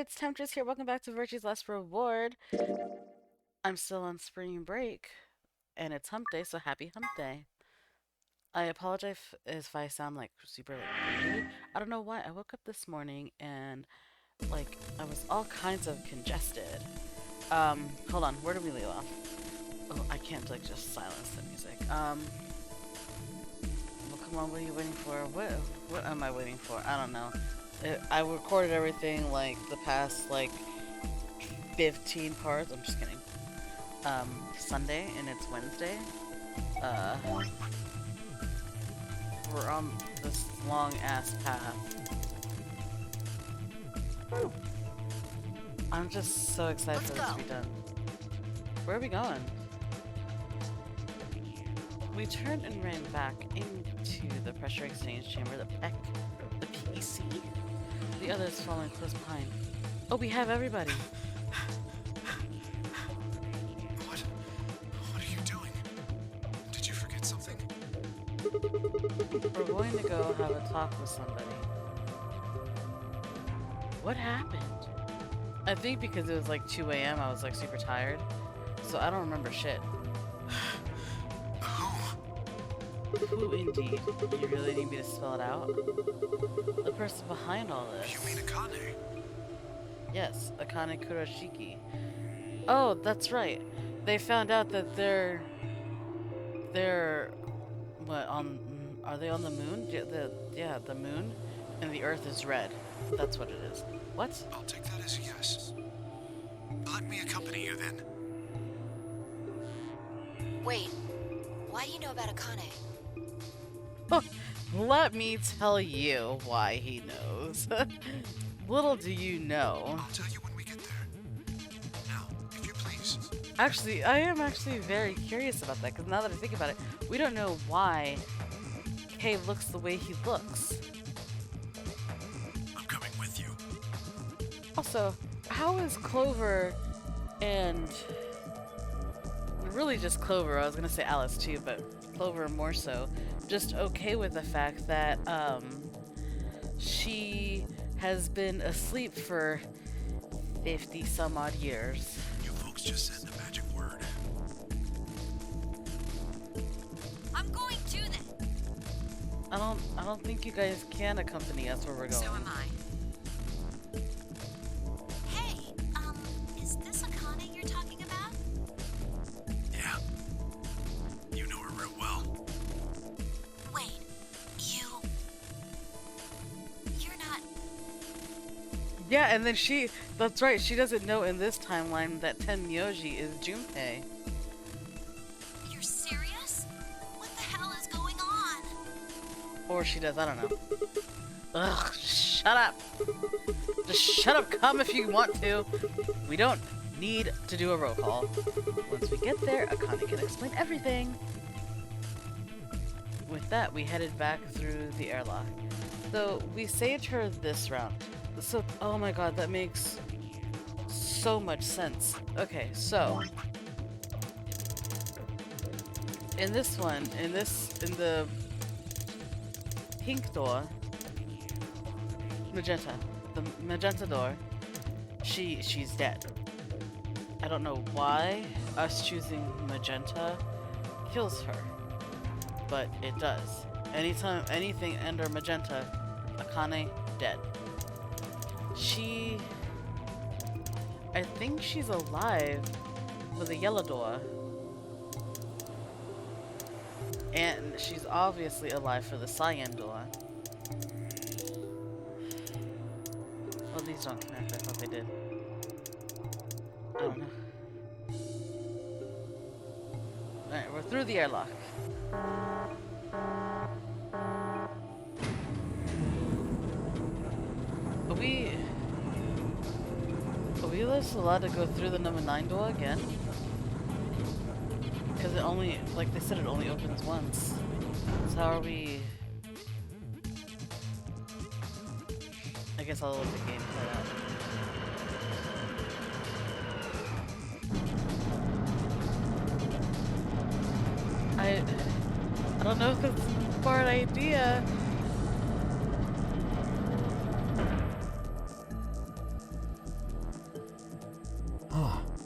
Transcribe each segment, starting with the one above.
it's Temptress here. Welcome back to Virtue's Last Reward. I'm still on spring break, and it's hump day, so happy hump day. I apologize if I sound like super breathy. I don't know why. I woke up this morning and I was all kinds of congested. Hold on. Where do we leave off? Oh, I can't just silence the music. Well, come on. What are you waiting for? What am I waiting for? I don't know. I recorded everything the past 15 parts. I'm just kidding. Sunday and it's Wednesday. Uh, we're on this long ass path. I'm just so excited for this to be done. Where are we going? We turned and ran back into the pressure exchange chamber, the PC. The others following close behind. Oh, we have everybody. What are you doing? Did you forget something? We're going to go have a talk with somebody. What happened? I think because it was 2 a.m. I was super tired. So I don't remember shit. Who indeed? You really need me to spell it out? The person behind all this. You mean Akane? Yes, Akane Kurashiki. Oh, that's right. They found out that they're what are they on the moon? Yeah, the moon, and the Earth is red. That's what it is. What? I'll take that as a yes. Let me accompany you then. Wait, why do you know about Akane? Let me tell you why he knows. Little do you know. I'll tell you when we get there. Now, if you please. Actually, I am very curious about that, because now that I think about it, we don't know why Kay looks the way he looks. I'm coming with you. Also, how is Clover and really just Clover, I was gonna say Alice too, but Clover more so, just okay with the fact that she has been asleep for 50 some odd years. You folks just said the magic word. I'm going to then. I don't think you guys can accompany us where we're going. So am I. Hey, is this Akane you're talking about? Yeah. You know her real well. Wait, you're not... Yeah, and then that's right, she doesn't know in this timeline that Tenmyoji is Junpei. You're serious? What the hell is going on? Or she does, I don't know. Ugh, shut up. Just shut up, come if you want to. We don't need to do a roll call. Once we get there, Akane can explain everything. With that, we headed back through the airlock. So, we saved her this round. So, oh my god, that makes so much sense. Okay, so in this one, in the pink door, the magenta door, she's dead. I don't know why us choosing magenta kills her, but it does. Anytime anything under magenta, Akane dead. I think she's alive with the yellow door. And she's obviously alive for the cyan door. Well, these don't connect. I thought they did. I don't know. Alright, we're through the airlock. Are we just allowed to go through the number 9 door again? Because it only, like they said, it only opens once. So how are we... I guess I'll let the game play out. I don't know if it's a smart idea.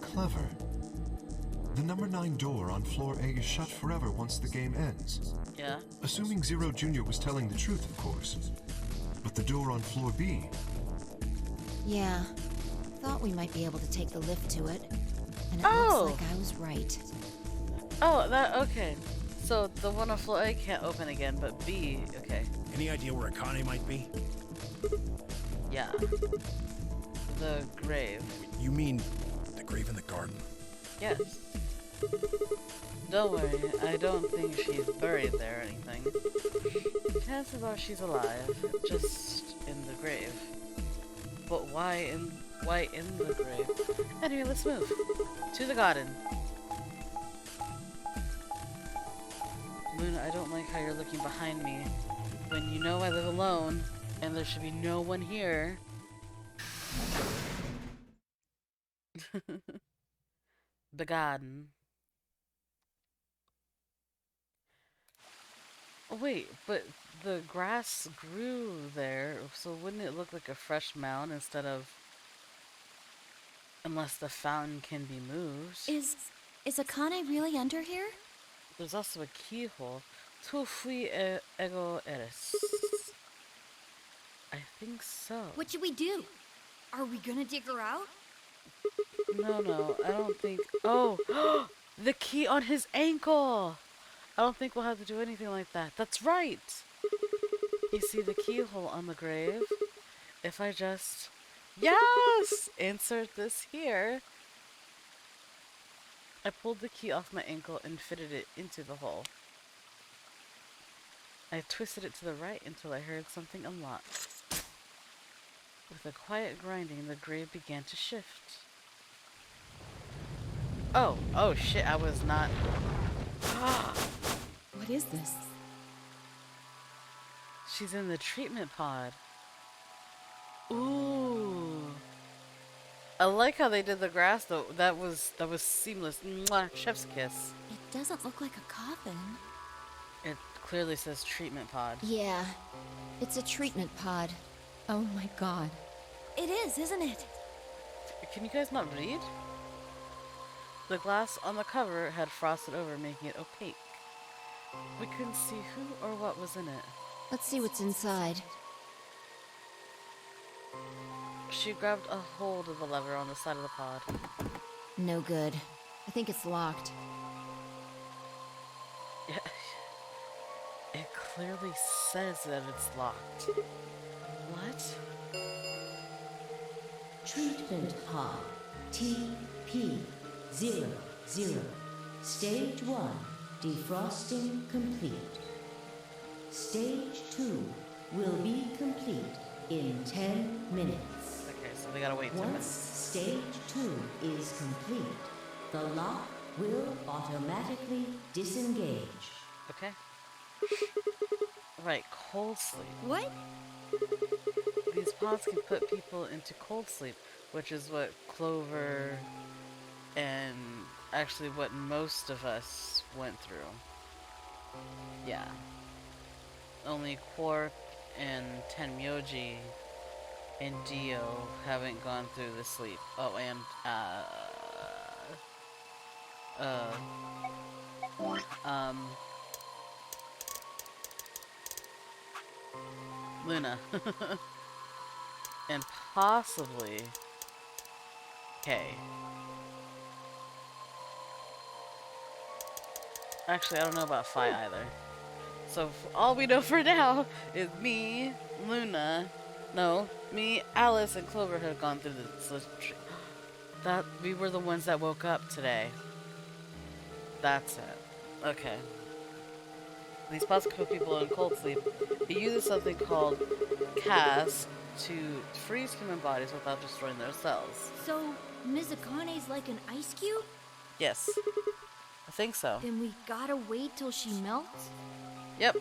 Clever. The number 9 door on floor A is shut forever once the game ends. Yeah. Assuming Zero Jr. was telling the truth, of course. But the door on floor B... Yeah. Thought we might be able to take the lift to it. And it Oh! looks like I was right. Oh, okay. So the one on floor A can't open again, but B, okay. Any idea where Akane might be? Yeah. The grave. You mean the grave in the garden? Yes. Don't worry, I don't think she's buried there or anything. Chances are she's alive, just in the grave. But why in the grave? Anyway, let's move. To the garden. Luna, I don't like how you're looking behind me when you know I live alone and there should be no one here. The garden. Oh, wait, but the grass grew there, so wouldn't it look like a fresh mound instead of... Unless the fountain can be moved. Is Akane really under here? There's also a keyhole. Tu fui ego eres. I think so. What should we do? Are we gonna dig her out? No, I don't think... Oh! The key on his ankle! I don't think we'll have to do anything like that. That's right! You see the keyhole on the grave? If I just... Yes! Insert this here. I pulled the key off my ankle and fitted it into the hole. I twisted it to the right until I heard something unlock. With a quiet grinding, the grave began to shift. Oh shit, I was not... What is this? She's in the treatment pod. Ooh. I like how they did the grass though. That was seamless. Mwah, chef's kiss. It doesn't look like a coffin. It clearly says treatment pod. Yeah. It's a treatment pod. Oh my god. It is, isn't it? Can you guys not read? The glass on the cover had frosted over, making it opaque. We couldn't see who or what was in it. Let's see what's inside. She grabbed a hold of the lever on the side of the pod. No good. I think it's locked. Yeah. It clearly says that it's locked. What? Treatment pod TP00. Stage 1 defrosting complete. Stage 2 will be complete in 10 minutes. Okay, so they gotta wait 10 Once minutes. stage 2 is complete, the lock will automatically disengage. Okay. Right, cold sleep. What? These pods can put people into cold sleep, which is what Clover and actually what most of us went through. Yeah. Only Quark and Tenmyoji and Dio haven't gone through the sleep. Oh, and Luna. And possibly Kay. Actually, I don't know about Phi either. So all we know for now is me, Luna, me, Alice, and Clover have gone through this. That we were the ones that woke up today. That's it. Okay. These pods can put people in cold sleep. It uses something called CAS to freeze human bodies without destroying their cells. So, Ms. Akane's like an ice cube? Yes. I think so. Then we gotta wait till she melts? Yep.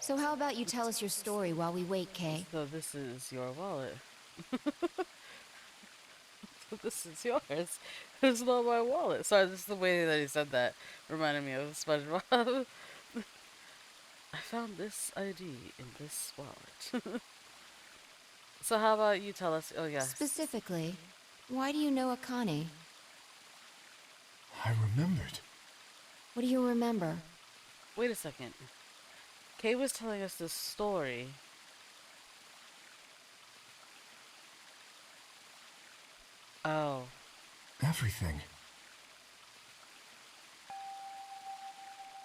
So how about you tell us your story while we wait, Kay? So this is your wallet. So this is yours. It's not my wallet. Sorry, this is the way that he said that. Reminded me of SpongeBob. I found this ID in this wallet. So how about you tell us? Oh yeah. Specifically, Why do you know Akane? I remembered. What do you remember? Wait a second. Kay was telling us this story. Oh. Everything.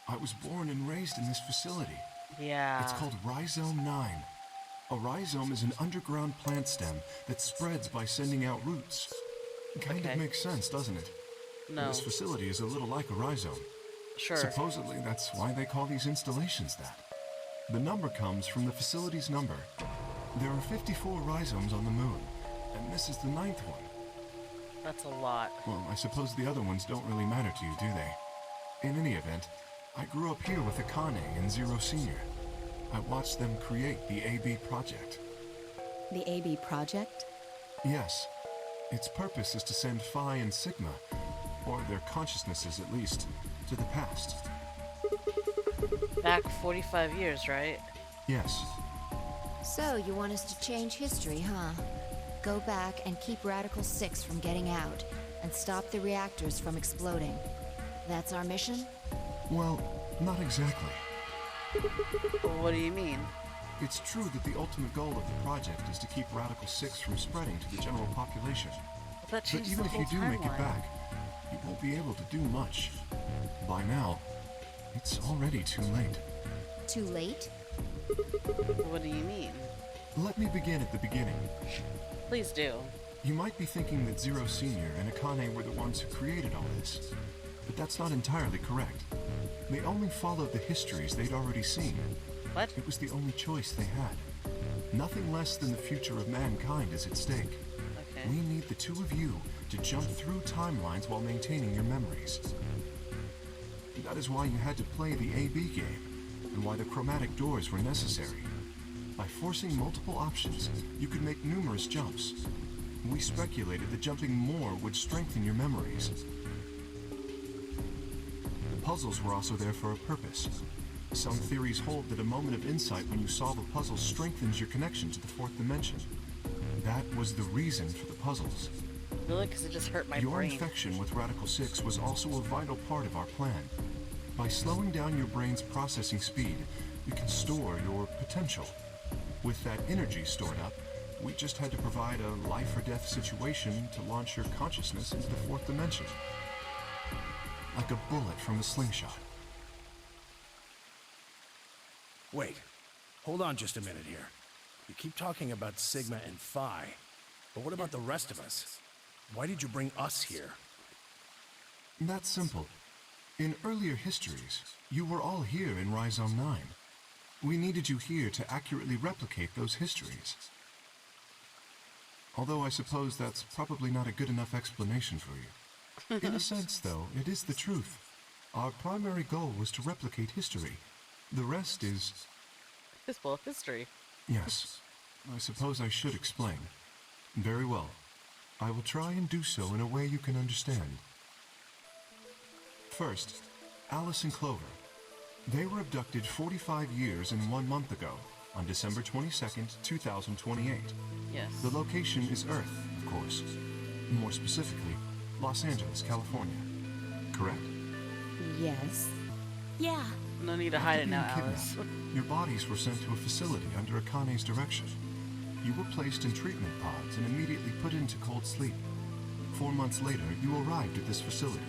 I was born and raised in this facility. Yeah. It's called Rhizome 9. A rhizome is an underground plant stem that spreads by sending out roots. Kind Okay. of makes sense, doesn't it? No. This facility is a little like a rhizome. Sure. Supposedly, that's why they call these installations that. The number comes from the facility's number. There are 54 rhizomes on the moon, and this is the 9th one. That's a lot. Well, I suppose the other ones don't really matter to you, do they? In any event, I grew up here with Akane and Zero Senior. I watched them create the AB project. The AB project? Yes. Its purpose is to send Phi and Sigma, or their consciousnesses at least, to the past. Back 45 years, right? Yes. So, you want us to change history, huh? Go back and keep Radical 6 from getting out, and stop the reactors from exploding. That's our mission? Well, not exactly. What do you mean? It's true that the ultimate goal of the project is to keep Radical 6 from spreading to the general population. That But changes even the if you whole do make it timeline. back, you won't be able to do much. By now, it's already too late. Too late? What do you mean? Let me begin at the beginning. Please do. You might be thinking that Zero Senior and Akane were the ones who created all this, but that's not entirely correct. They only followed the histories they'd already seen. What? It was the only choice they had. Nothing less than the future of mankind is at stake. Okay. We need the two of you to jump through timelines while maintaining your memories. That is why you had to play the AB game, and why the chromatic doors were necessary. By forcing multiple options, you could make numerous jumps. We speculated that jumping more would strengthen your memories. The puzzles were also there for a purpose. Some theories hold that a moment of insight when you solve a puzzle strengthens your connection to the fourth dimension. That was the reason for the puzzles. Really? Because it just hurt my Your brain. infection with Radical 6 was also a vital part of our plan. By slowing down your brain's processing speed, we can store your potential. With that energy stored up, we just had to provide a life or death situation to launch your consciousness into the fourth dimension. Like a bullet from a slingshot. Wait. Hold on just a minute here. You keep talking about Sigma and Phi, but what about the rest of us? Why did you bring us here? That's simple. In earlier histories, you were all here in Rhizome 9. We needed you here to accurately replicate those histories. Although I suppose that's probably not a good enough explanation for you. In a sense, though, it is the truth. Our primary goal was to replicate history. The rest is... Well, history. Yes, I suppose I should explain. Very well. I will try and do so in a way you can understand. First, Alice and Clover. They were abducted 45 years and 1 month ago, on December 22nd, 2028. Yes. The location is Earth, of course. More specifically, Los Angeles, California. Correct? Yes. Yeah. No need to After hide it being now, Alice. kidnapped, your bodies were sent to a facility under Akane's direction. You were placed in treatment pods and immediately put into cold sleep. 4 months later, you arrived at this facility.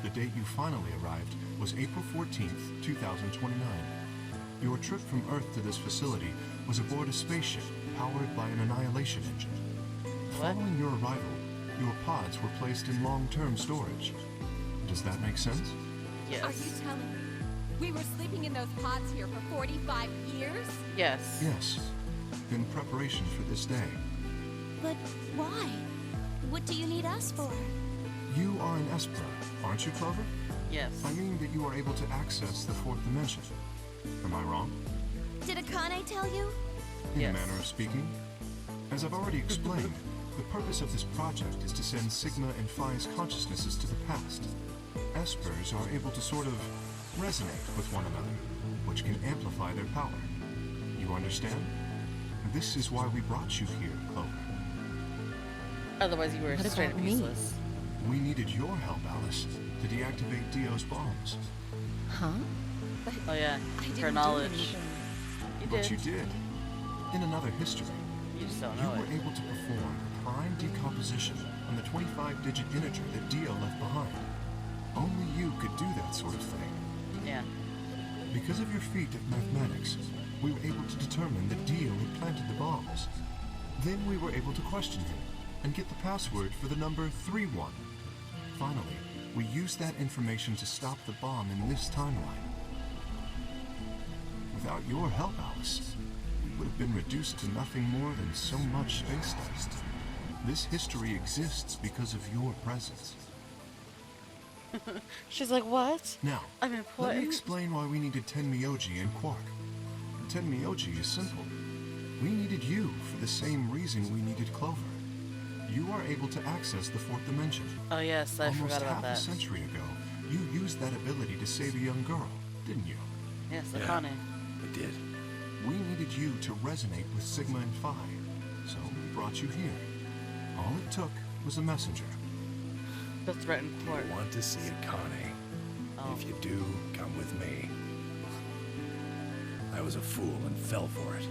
The date you finally arrived was April 14th, 2029. Your trip from Earth to this facility was aboard a spaceship powered by an annihilation engine. What? Following your arrival, your pods were placed in long-term storage. Does that make sense? Yes. Are you telling me we were sleeping in those pods here for 45 years? Yes. Yes, in preparation for this day. But why? What do you need us for? You are an Esper, aren't you, Clover? Yes. I mean that you are able to access the fourth dimension. Am I wrong? Did Akane tell you? In Yes. a manner of speaking. As I've already explained, the purpose of this project is to send Sigma and Phi's consciousnesses to the past. Espers are able to sort of resonate with one another, which can amplify their power. You understand? This is why we brought you here, Clover. Otherwise, you were What straight about up me? useless. We needed your help, Alice, to deactivate Dio's bombs. Huh? But Oh yeah, I didn't her do knowledge. anything. You But did. you did. In another history, You just don't you know were it. able to perform prime decomposition on the 25-digit integer that Dio left behind. Only you could do that sort of thing. Yeah. Because of your feat of mathematics, we were able to determine that Dio had planted the bombs. Then we were able to question him and get the password for the number 31. Finally, we used that information to stop the bomb in this timeline. Without your help, Alice, we would have been reduced to nothing more than so much space dust. This history exists because of your presence. She's like, what? Now, I'm let me important. explain why we needed Tenmyoji and Quark. Tenmyoji is simple. We needed you for the same reason we needed Clover. You are able to access the fourth dimension. Oh yes, I Almost forgot about half that. a century ago, you used that ability to save a young girl, didn't you? Yes, Yeah. Akane. I did. We needed you to resonate with Sigma and Phi, so we brought you here. All it took was a messenger. The threatened court. Want to see Akane. Oh. If you do, come with me. I was a fool and fell for it.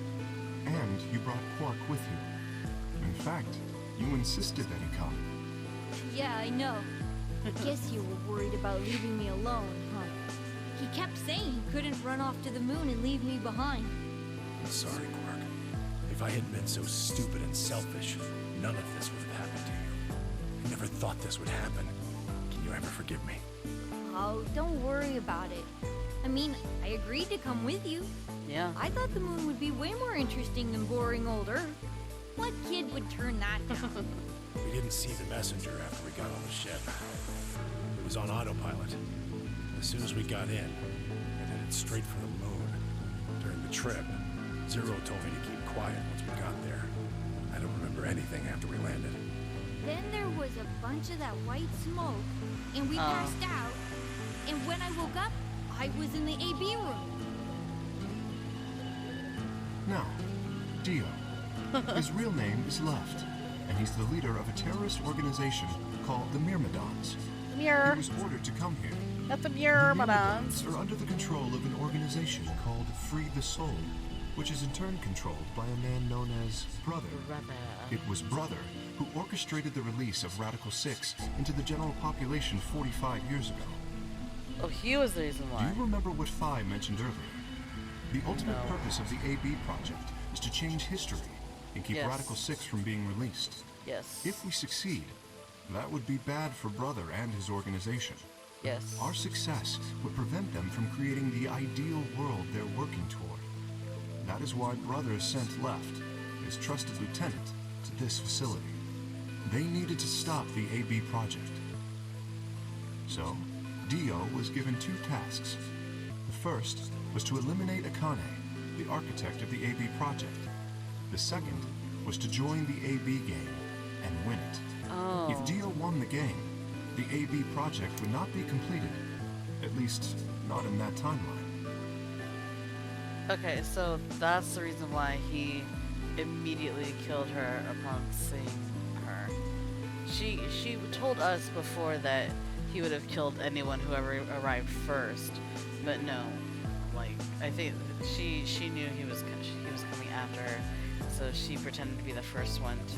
And you brought Quark with you. In fact, you insisted that he come. Yeah, I know. Guess you were worried about leaving me alone, huh? He kept saying he couldn't run off to the moon and leave me behind. I'm sorry, Quark. If I hadn't been so stupid and selfish, none of this would have happened to you. I never thought this would happen. Can you ever forgive me? Oh, don't worry about it. I mean, I agreed to come with you. Yeah. I thought the moon would be way more interesting than boring old Earth. What kid would turn that down? We didn't see the messenger after we got on the ship. It was on autopilot. As soon as we got in, it headed straight for the moon. During the trip, Zero told me to keep quiet once we got there. I don't remember anything after we landed. Then there was a bunch of that white smoke, and we passed out. And when I woke up, I was in the AB room. Now, Dio. His real name is Left, and he's the leader of a terrorist organization called the Myrmidons. Mirror. He was ordered to come here. That's the The Myrmidons. are under the control of an organization called Free the Soul, which is in turn controlled by a man known as Brother. It was Brother who orchestrated the release of Radical 6 into the general population 45 years ago. Oh, he was the reason Do why. you remember what Phi mentioned earlier? The ultimate No. purpose of the AB project is to change history and keep Yes. Radical 6 from being released. Yes. If we succeed, that would be bad for Brother and his organization. Yes. Our success would prevent them from creating the ideal world they're working toward. That is why Brother sent Left, his trusted lieutenant, to this facility. They needed to stop the AB project. So, Dio was given two tasks. The first was to eliminate Akane, the architect of the AB project. The second was to join the AB game and win it. Oh. If Dio won the game, the AB project would not be completed. At least, not in that timeline. Okay, so that's the reason why he immediately killed her upon seeing her. She told us before that he would have killed anyone who ever arrived first, but no, like I think she knew he was coming after her, so she pretended to be the first one to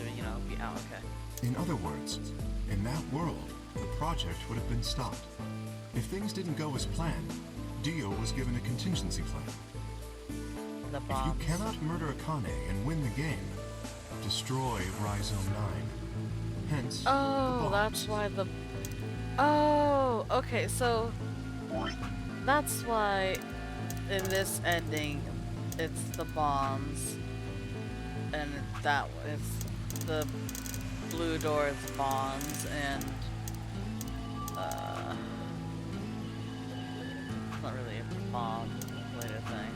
be out. Okay. In other words, in that world, the project would have been stopped. If things didn't go as planned, Dio was given a contingency plan. The If bombs. you cannot murder Akane and win the game, destroy Rhizome 9. Hence, the Oh, bombs. that's why the. Oh, okay. So that's why in this ending, it's the bombs, and that it's the blue doors bombs and it's not really a bomb related thing.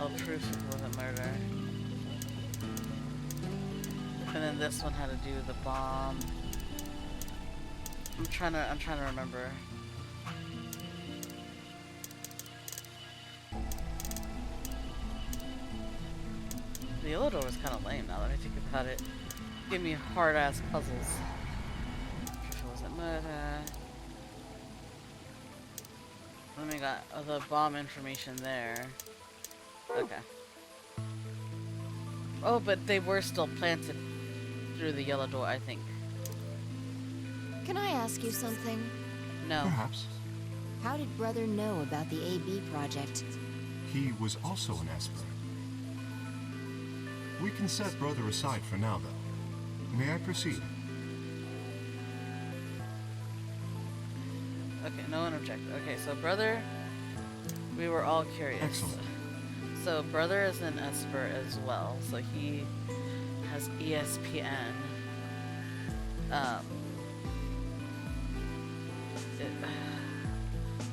Oh, proof it wasn't murder. And then this one had to do with the bomb. I'm trying to remember. The yellow door was kind of lame now that I think about it. Give me hard ass puzzles. If it wasn't murder. Then we got the bomb information there. Okay. Oh, but they were still planted through the yellow door, I think. Can I ask you something? No. Perhaps. How did Brother know about the AB project? He was also an Esper. We can set Brother aside for now, though. May I proceed? Okay, no one objected. Okay, so Brother, we were all curious. Excellent. So Brother is an Esper as well, so he has ESPN.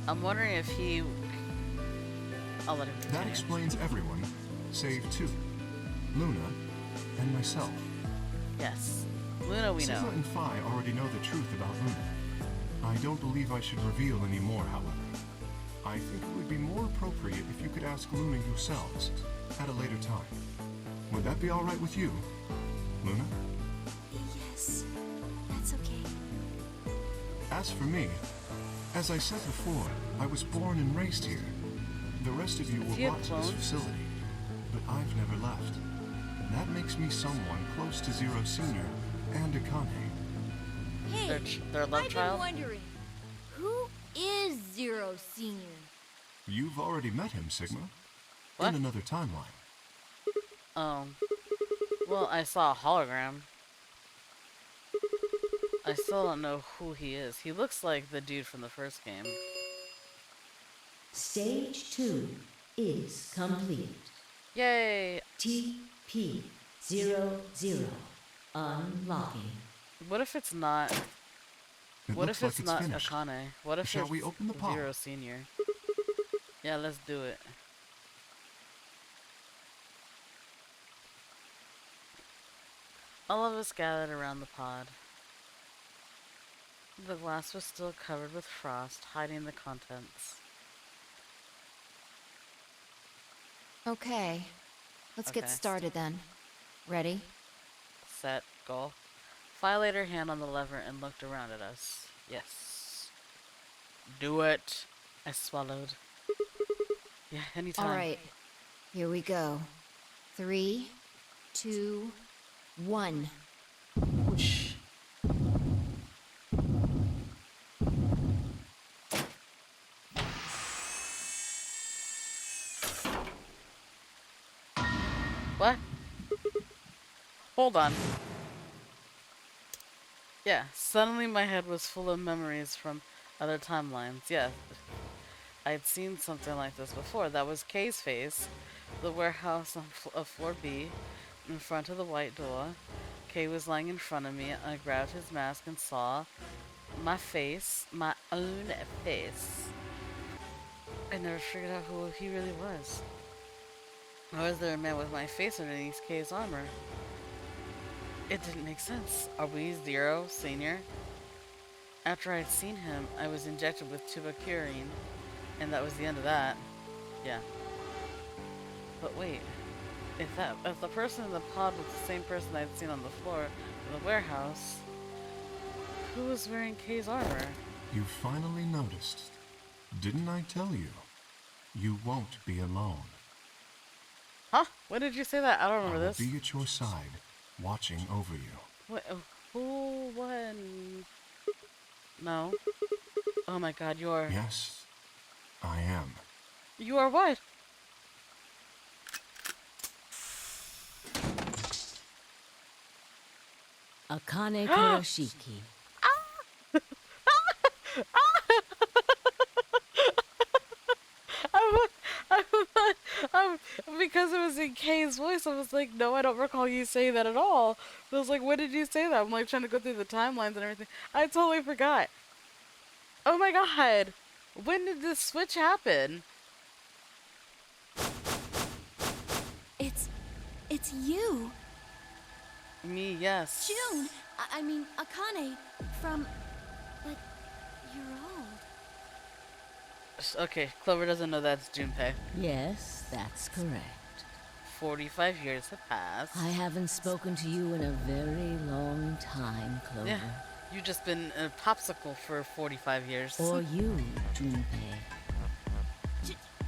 I'm wondering if he... I'll let him continue. That explains everyone, save two. Luna and myself. Yes. Luna we know. Sigma and Phi already know the truth about Luna. I don't believe I should reveal any more, however. I think it would be more appropriate if you could ask Luna yourselves at a later time. Would that be all right with you, Luna? Yes, that's okay. As for me, as I said before, I was born and raised here. The rest of you were he a brought to this clone? facility, but I've never left. That makes me someone close to Zero Senior and Akane. Hey, Their love I've child? been wondering, who is Zero Senior? You've already met him, Sigma. What? In another timeline. Well, I saw a hologram. I still don't know who he is. He looks like the dude from the first game. Stage 2 is complete. Yay! TP00 unlocking. What if it's not... It What looks if like it's it's not finished. Akane? What if Shall it's we open the pod? Zero Senior? Yeah, let's do it. All of us gathered around the pod. The glass was still covered with frost, hiding the contents. Okay. Let's get Okay. started then. Ready? Set, go. Phi laid her hand on the lever and looked around at us. Yes. Do it. I swallowed. Yeah, anytime. All right. Here we go. 3, 2, 1. Whoosh. What? Hold on. Yeah, suddenly my head was full of memories from other timelines. Yeah, I'd seen something like this before. That was Kay's face. The warehouse on of floor B, in front of the white door. Kay was lying in front of me. I grabbed his mask and saw my face, my own face. I never figured out who he really was. Why was there a man with my face underneath Kay's armor? It didn't make sense. Are we Zero Senior? After I'd seen him, I was injected with tubacurin, and that was the end of that. Yeah. But wait, if the person in the pod was the same person I'd seen on the floor of the warehouse, who was wearing Kay's armor? You finally noticed. Didn't I tell you? You won't be alone. Huh? When did you say that? I don't I remember will this. be at your side, watching over you. What? Who? When? No. Oh my God! You are. Yes, I am. You are what? Akane Kuroshiki. I'm, because it was in Kay's voice, I was like, no, I don't recall you saying that at all. I was like, when did you say that? I'm like trying to go through the timelines and everything. I totally forgot. Oh my God. When did this switch happen? It's you, Me, yes. June. I mean, Akane from. But you're old. Okay, Clover doesn't know that's Junpei. Yes, that's correct. 45 years have passed. I haven't spoken to you in a very long time, Clover. Yeah, you've just been a popsicle for 45 years. Or you, Junpei.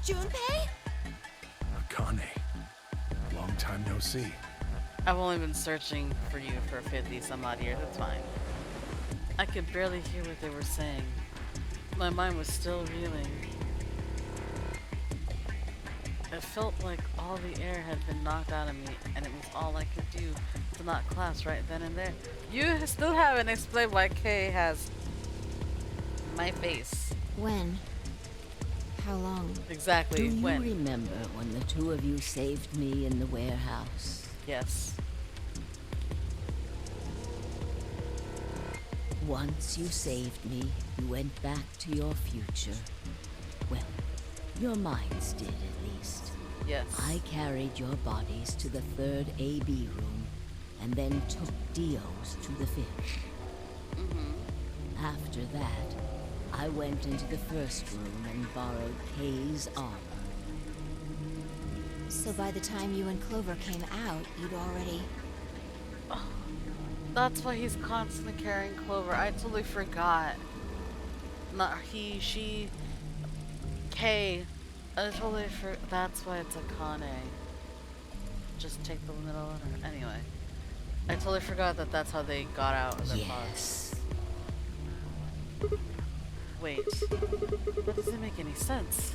Junpei? Akane. Long time no see. I've only been searching for you for 50 some odd years. It's fine. I could barely hear what they were saying. My mind was still reeling. It felt like all the air had been knocked out of me, and it was all I could do to not collapse right then and there. You still haven't explained why Kay has my face. When? How long? Exactly, Do you when? remember when the two of you saved me in the warehouse? Yes. Once you saved me, you went back to your future. Well, your minds did at least. Yes. I carried your bodies to the third AB room, and then took Dio's to the fifth. After that, I went into the first room and borrowed Kay's armor. So by the time you and Clover came out, you'd already... That's why he's constantly carrying Clover. I totally forgot. Not he, she, Kay. I totally forgot. That's why it's Akane. Just take the middle letter. Anyway. I totally forgot that that's how they got out of their pods. Yes. Wait. That doesn't make any sense.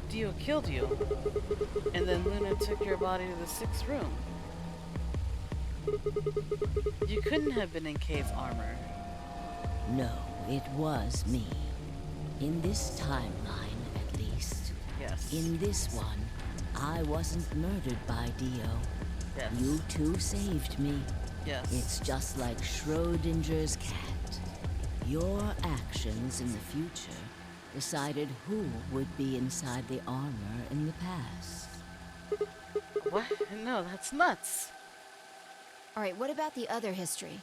Dio killed you. And then Luna took your body to the sixth room. You couldn't have been in Kay's armor. No, it was me. In this timeline, at least. Yes. In this one, I wasn't murdered by Dio. Yes. You two saved me. Yes. It's just like Schrodinger's cat. Your actions in the future decided who would be inside the armor in the past. What? No, that's nuts. Alright, what about the other history?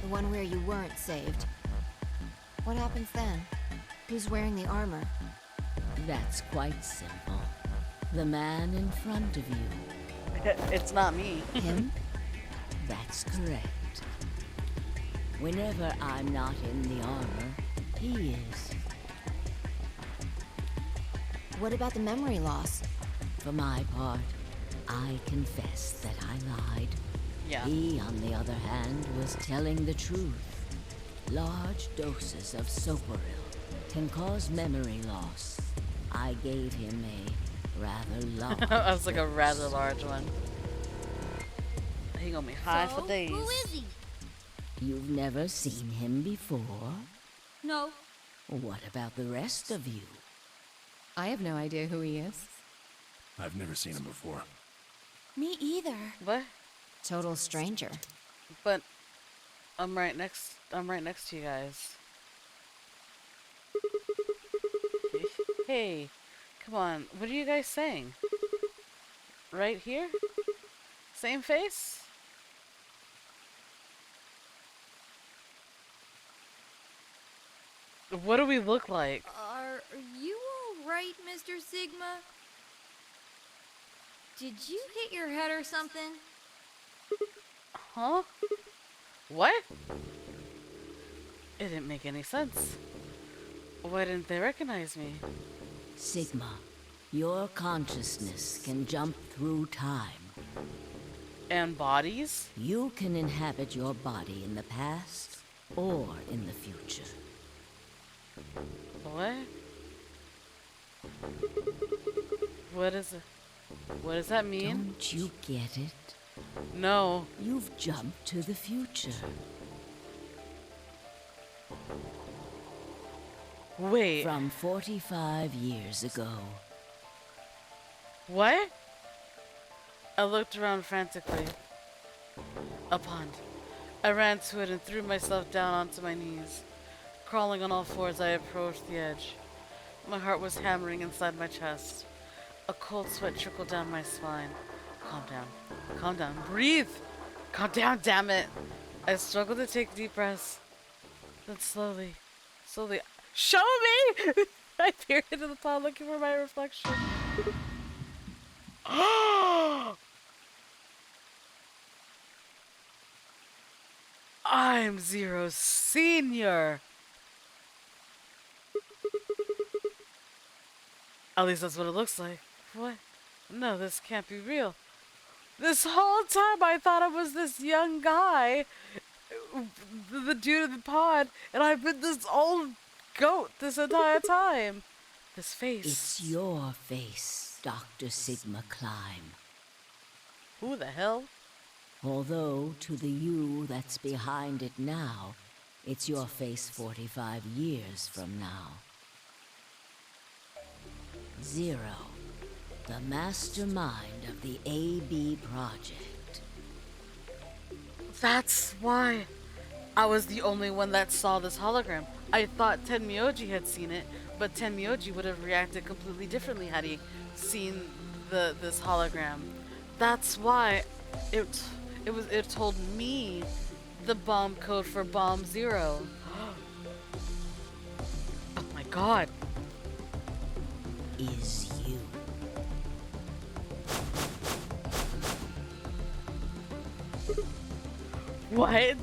The one where you weren't saved. What happens then? Who's wearing the armor? That's quite simple. The man in front of you. It's not me. Him? That's correct. Whenever I'm not in the armor, he is. What about the memory loss? For my part, I confess that I lied. Yeah. He, on the other hand, was telling the truth. Large doses of Soporil can cause memory loss. I gave him a rather large I was like a rather dose. large one. He gonna be high So, for days. who is he? You've never seen him before? No. What about the rest of you? I have no idea who he is. I've never seen him before. Me either. What? Total stranger. But I'm right next to you guys. Hey, come on. What are you guys saying? Right here? Same face? What do we look like? Are you alright, Mr. Sigma? Did you hit your head or something? Huh? What? It didn't make any sense. Why didn't they recognize me? Sigma, your consciousness can jump through time. And bodies? You can inhabit your body in the past or in the future. What? What is it? What does that mean? Don't you get it? No. You've jumped to the future. Wait. From 45 years ago. What? I looked around frantically. A pond. I ran to it and threw myself down onto my knees. Crawling on all fours, I approached the edge. My heart was hammering inside my chest. A cold sweat trickled down my spine. Calm down. Calm down. Breathe! Calm down, damn it! I struggled to take deep breaths. Then slowly, show me! I peered into the pond looking for my reflection. I'm Zero Senior. At least that's what it looks like. What? No, this can't be real. This whole time I thought I was this young guy, the dude in the pod, and I've been this old goat this entire time. This face. It's your face, Dr. Sigma Climb. Who the hell? Although, to the you that's behind it now, it's your face 45 years from now. Zero, the mastermind of the AB project. That's why I was the only one that saw this hologram. I thought Tenmyoji had seen it, but Tenmyoji would have reacted completely differently had he seen this hologram. That's why it told me the bomb code for Bomb Zero. Oh my god. Is you. What?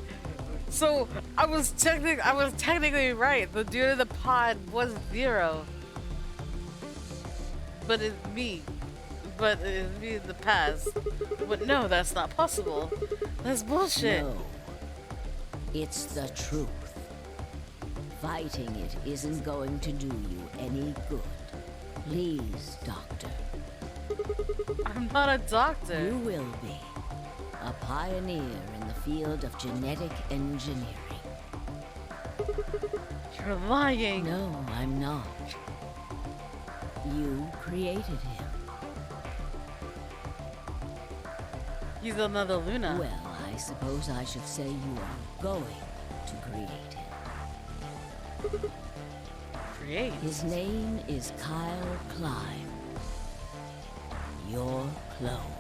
So I was technically right. The dude in the pod was Zero. But it's me. But it's me in the past. But no, that's not possible. That's bullshit. No. It's the truth. Fighting it isn't going to do you any good. Please, Doctor. I'm not a doctor. You will be. A pioneer in the field of genetic engineering. You're lying. No, I'm not. You created him. He's another Luna. Well, I suppose I should say you are going to create him. Create? His name is Kyle Climb. Your clone.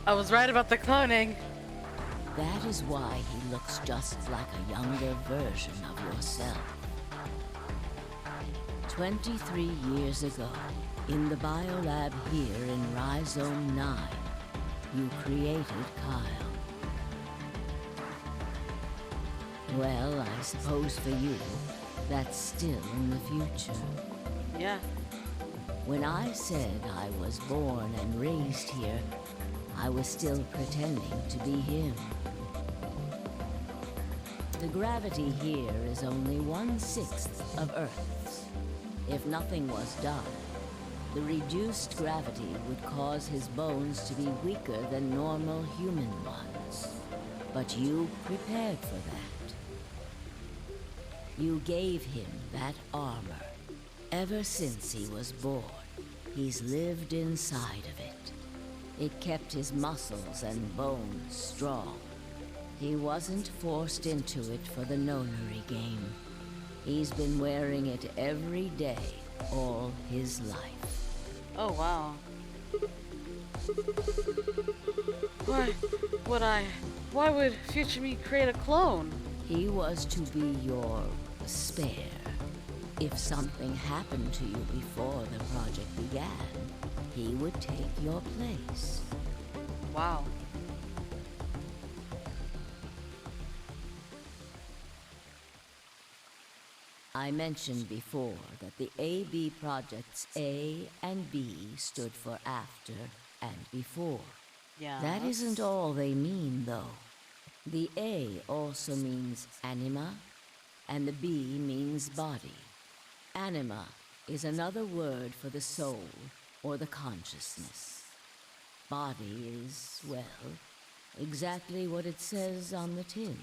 I was right about the cloning. That is why he looks just like a younger version of yourself. 23 years ago, in the biolab here in Rhizome 9, you created Kyle. Well, I suppose for you, that's still in the future. Yeah. When I said I was born and raised here, I was still pretending to be him. The gravity here is only 1/6 of Earth's. If nothing was done, the reduced gravity would cause his bones to be weaker than normal human ones. But you prepared for that. You gave him that armor. Ever since he was born, he's lived inside of it. It kept his muscles and bones strong. He wasn't forced into it for the nonary game. He's been wearing it every day, all his life. Oh, wow. Why would future me create a clone? He was to be your spare. If something happened to you before the project began, he would take your place. Wow. I mentioned before that the AB projects A and B stood for after and before. Yeah. That isn't all they mean, though. The A also means anima, and the B means body. Anima is another word for the soul or the consciousness. Body is, well, exactly what it says on the tin.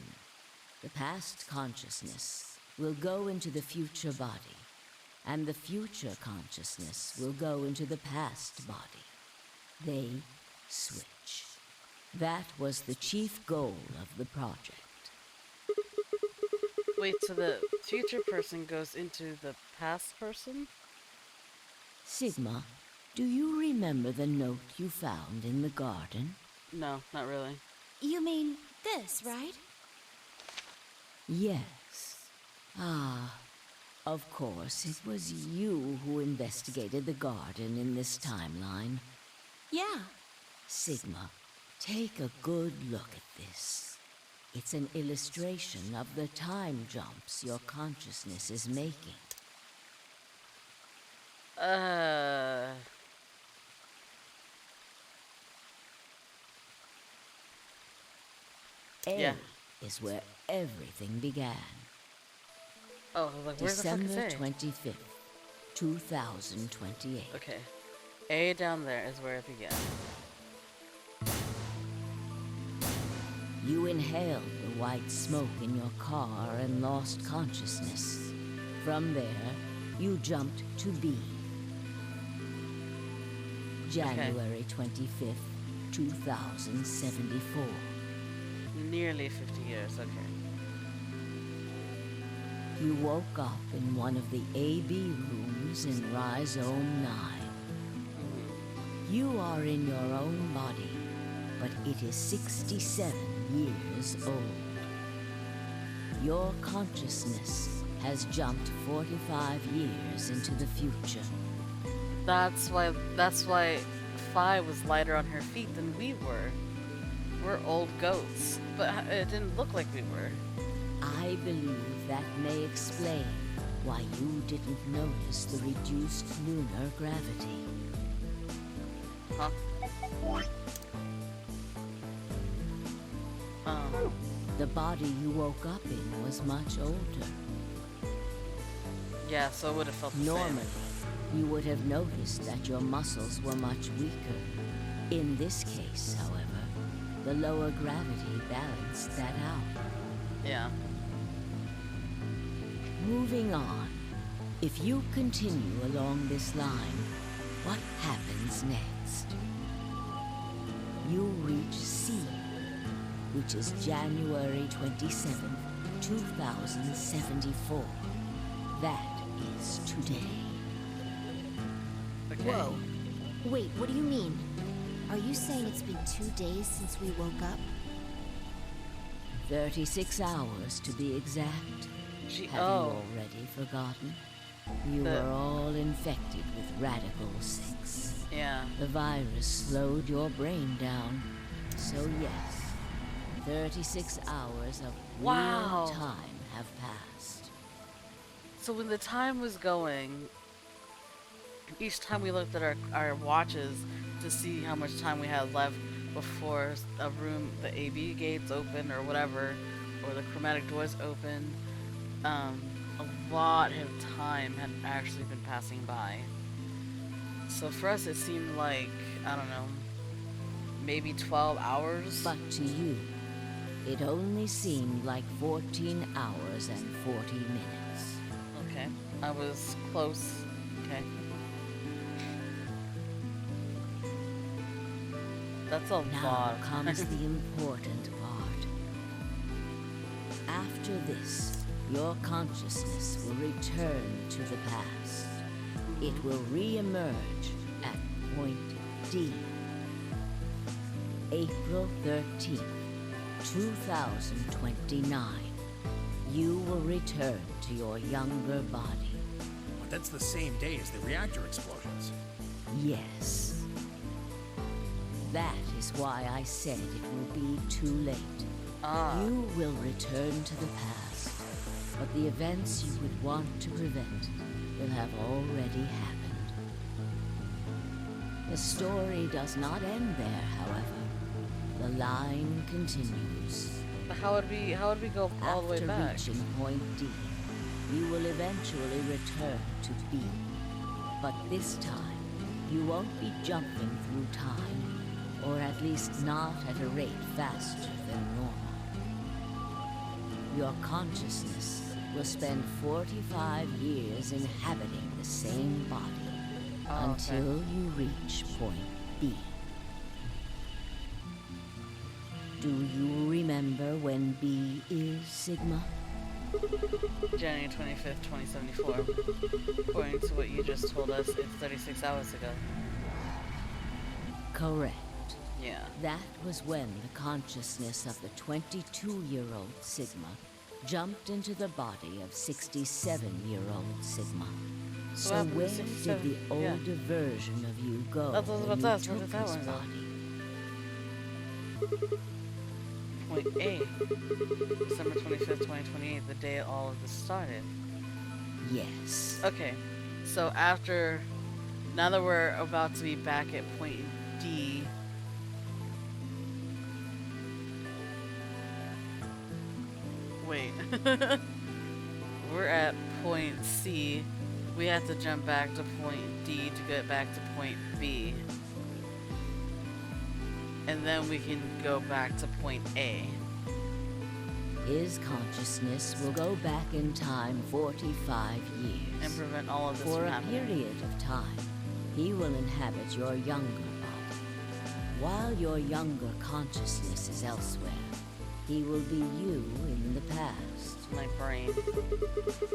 The past consciousness will go into the future body, and the future consciousness will go into the past body. They switch. That was the chief goal of the project. Wait, so the future person goes into the past person? Sigma, do you remember the note you found in the garden? No, not really. You mean this, right? Yes. Ah, Of course, it was you who investigated the garden in this timeline. Yeah. Sigma, take a good look at this. It's an illustration of the time jumps your consciousness is making. A Yeah. is where everything began. Oh, like, where's the fucking December say? 25th, 2028. Okay. A down there is where it began. You inhaled the white smoke in your car and lost consciousness. From there, you jumped to B. January 25th, 2074. Nearly 50 years, okay. You woke up in one of the AB rooms in Rhizome 9. You are in your own body, but it is 67 years old. Your consciousness has jumped 45 years into the future. That's why Phi was lighter on her feet than we were. We're old goats, but it didn't look like we were. I believe that may explain why you didn't notice the reduced lunar gravity. Huh? The body you woke up in was much older. Yeah, so it would have felt the Normally, same. you would have noticed that your muscles were much weaker. In this case, however, the lower gravity balanced that out. Yeah. Moving on. If you continue along this line, what happens next? You reach C, which is January 27th, 2074. That is today. Okay. Whoa. Wait, what do you mean? Are you saying it's been 2 days since we woke up? 36 hours to be exact. Have you already forgotten? You were all infected with Radical 6. Yeah. The virus slowed your brain down. So yes, 36 hours of Wow. real time have passed. So when the time was going, each time we looked at our watches to see how much time we had left before a room, the AB gates open or whatever, or the chromatic doors open, a lot of time had actually been passing by. So for us it seemed like, I don't know, maybe 12 hours. But to you, it only seemed like 14 hours and 40 minutes. Okay, I was close. Okay. That's a Now lot of comes time. the important part. After this, your consciousness will return to the past. It will re-emerge at point D. April 13th, 2029. You will return to your younger body. But that's the same day as the reactor explosions. Yes. That is why I said it will be too late. You will return to the past, but the events you would want to prevent will have already happened. The story does not end there, however. The line continues. But how would we go all the way After back? reaching point D, you will eventually return to B. But this time, you won't be jumping through time, or at least not at a rate faster than normal. Your consciousness will spend 45 years inhabiting the same body until you reach point B. Do you remember when B is, Sigma? January 25th, 2074. According to what you just told us, it's 36 hours ago. Correct. Yeah. That was when the consciousness of the 22-year-old Sigma jumped into the body of 67-year-old Sigma. What So happened to where did 67? the older version of you go That's what I was when about to you ask. Where took did that his one go? body? Point A. December 25th, 2028, the day all of this started. Yes. Okay, so now that we're about to be back at point D, wait, we're at point C, we have to jump back to point D to get back to point B, and then we can go back to point A. His consciousness will go back in time 45 years. And prevent all of this For from a happening. period of time, he will inhabit your younger body. While your younger consciousness is elsewhere, he will be you in the past. My brain.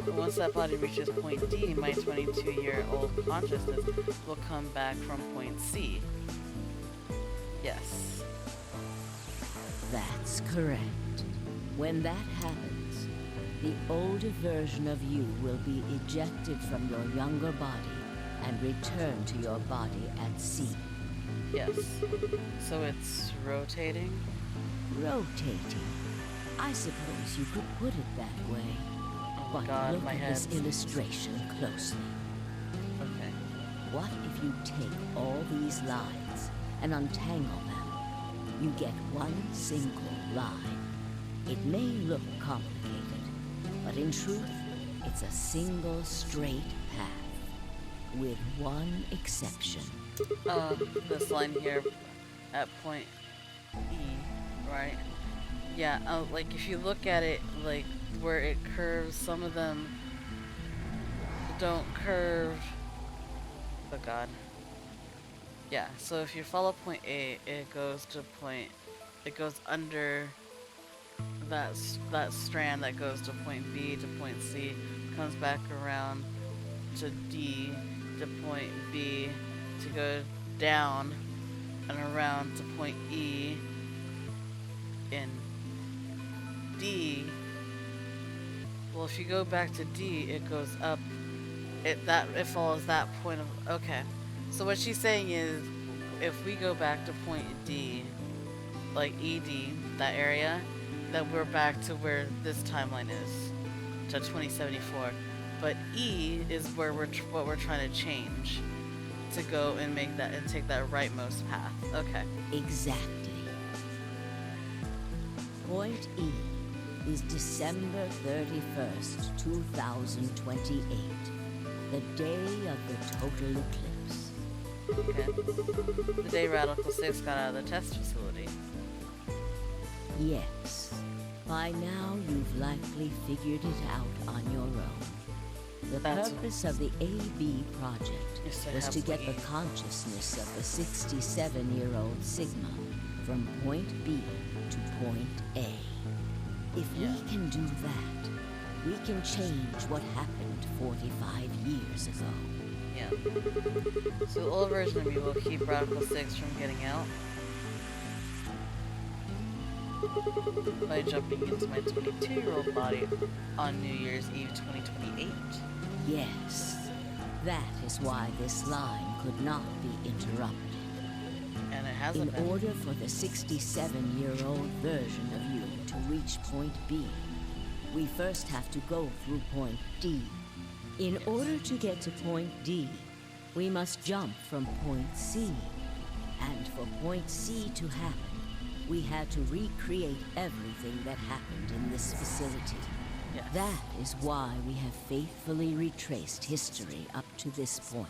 But once that body reaches point D, my 22-year-old consciousness will come back from point C. Yes. That's correct. When that happens, the older version of you will be ejected from your younger body and return to your body at C. Yes. So it's rotating? Rotating. I suppose you could put it that way. Oh my But god, look my at head. this illustration closely. Okay. What if you take all these lines and untangle them? You get one single line. It may look complicated, but in truth, it's a single straight path, with one exception. This line here at point E, right? Yeah, like if you look at it, like where it curves, some of them don't curve. Oh god. Yeah, so if you follow point A, it goes under that strand that goes to point B to point C, comes back around to D to point B to go down and around to point E in D. Well, if you go back to D, it goes up. It follows that point of. Okay, so what she's saying is, if we go back to point D, like ED, that area, then we're back to where this timeline is, to 2074. But E is where what we're trying to change to go and make that and take that rightmost path. Okay. Exactly. Point E is December 31st, 2028, the day of the total eclipse. Okay. The day Radical 6 got out of the test facility. Yes. By now, you've likely figured it out on your own. The That's purpose of the AB project Is to was have to get the we- consciousness of the 67-year-old Sigma from point B to point A. If Yeah. we can do that, we can change what happened 45 years ago. Yeah. So the old version of me will keep Radical 6 from getting out by jumping into my 22-year-old body on New Year's Eve 2028. Yes, that is why this line could not be interrupted. And it In hasn't been. order for the 67-year-old version of you to reach point B, we first have to go through point D. In order to get to point D, we must jump from point C. And for point C to happen, we had to recreate everything that happened in this facility. Yes. That is why we have faithfully retraced history up to this point.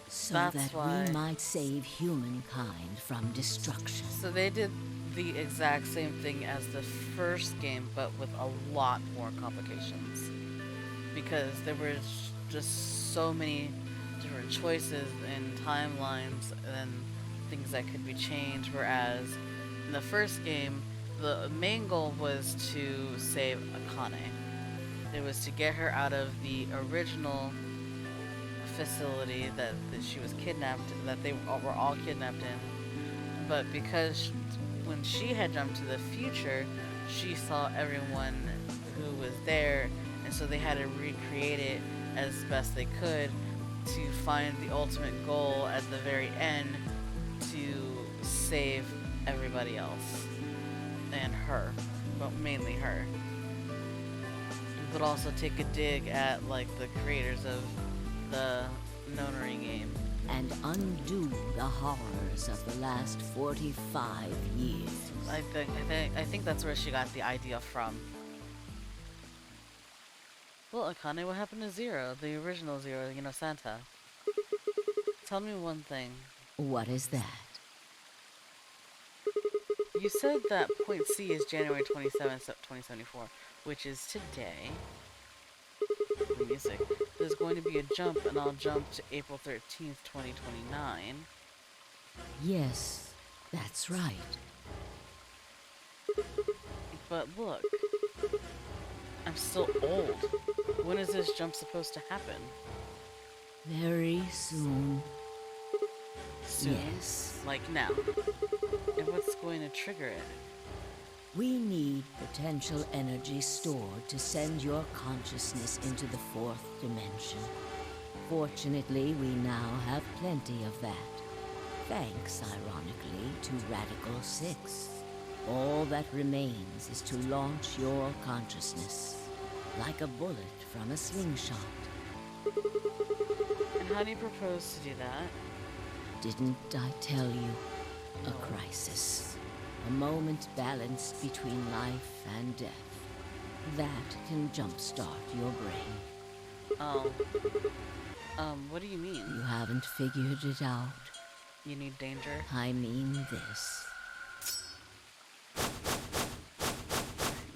So That's that why- we might save humankind from destruction. So they did the exact same thing as the first game, but with a lot more complications. Because there were just so many different choices and timelines and things that could be changed, whereas in the first game, the main goal was to save Akane. It was to get her out of the original facility that she was kidnapped, that they were all kidnapped in. But because when she had jumped to the future, she saw everyone who was there, and so they had to recreate it as best they could to find the ultimate goal at the very end to save everybody else and her, but mainly her. But also take a dig at like the creators of the Nonary game. And undo the horrors of the last 45 years. I think that's where she got the idea from. Well, Akane, what happened to Zero, the original Zero, you know, Santa? Tell me one thing. What is that? You said that point C is January 27th, 2074, which is today. The music. There's going to be a jump, and I'll jump to April 13th, 2029. Yes, that's right. But look, I'm still old. When is this jump supposed to happen? Very soon. Soon. Yes. Like now. And what's going to trigger it? We need potential energy stored to send your consciousness into the fourth dimension. Fortunately, we now have plenty of that. Thanks, ironically, to Radical 6. All that remains is to launch your consciousness, like a bullet from a slingshot. And how do you propose to do that? Didn't I tell you? A crisis. A moment balanced between life and death. That can jumpstart your brain. What do you mean? You haven't figured it out. You need danger? I mean this.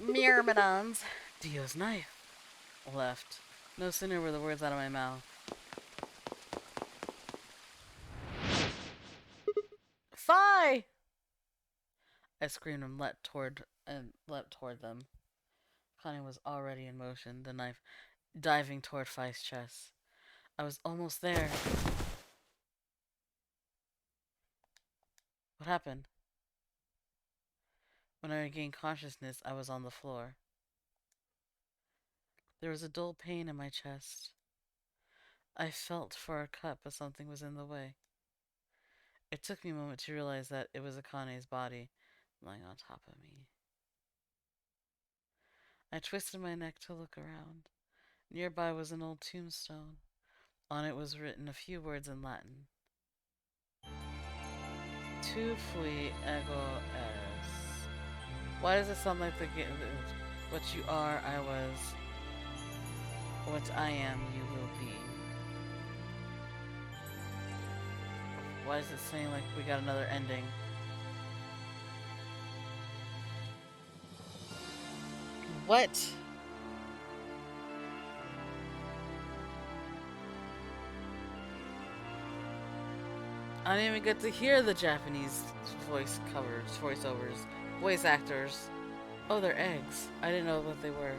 Myrmidons. Dio's knife. Left. No sooner were the words out of my mouth. Fi! I screamed and leapt toward them. Connie was already in motion, the knife diving toward Fi's chest. I was almost there. What happened? When I regained consciousness, I was on the floor. There was a dull pain in my chest. I felt for a cut, but something was in the way. It took me a moment to realize that it was Akane's body lying on top of me. I twisted my neck to look around. Nearby was an old tombstone. On it was written a few words in Latin. Tu fui ego eris. Why does it sound like what you are, I was. What I am, you will be. Why is it saying like we got another ending? What? I didn't even get to hear the Japanese voiceovers, voice actors. Oh, they're eggs. I didn't know what they were.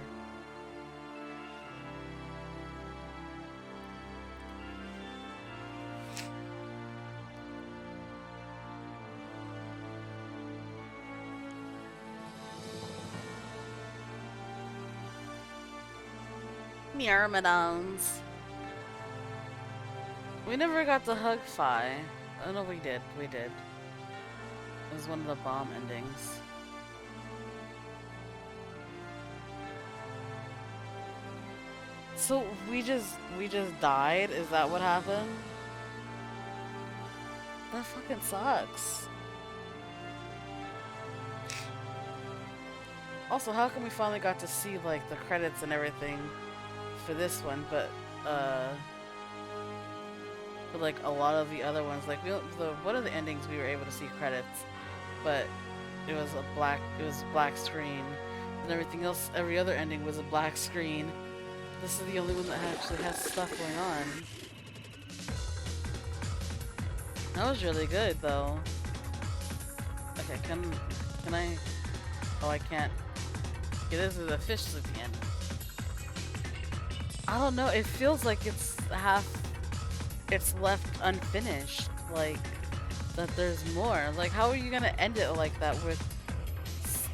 Myrmidons. We never got to hug Fi. Oh no, we did. We did. It was one of the bomb endings. So we just died? Is that what happened? That fucking sucks. Also, how come we finally got to see like the credits and everything for this one, but for like a lot of the other ones, like one of the endings we were able to see credits, but it was black screen, and everything else, every other ending was a black screen. This is the only one that actually has stuff going on. That was really good though. Okay, can I? Oh, I can't. Okay, this is officially the end. I don't know, it feels like it's left unfinished, like, that there's more. Like, how are you gonna end it like that with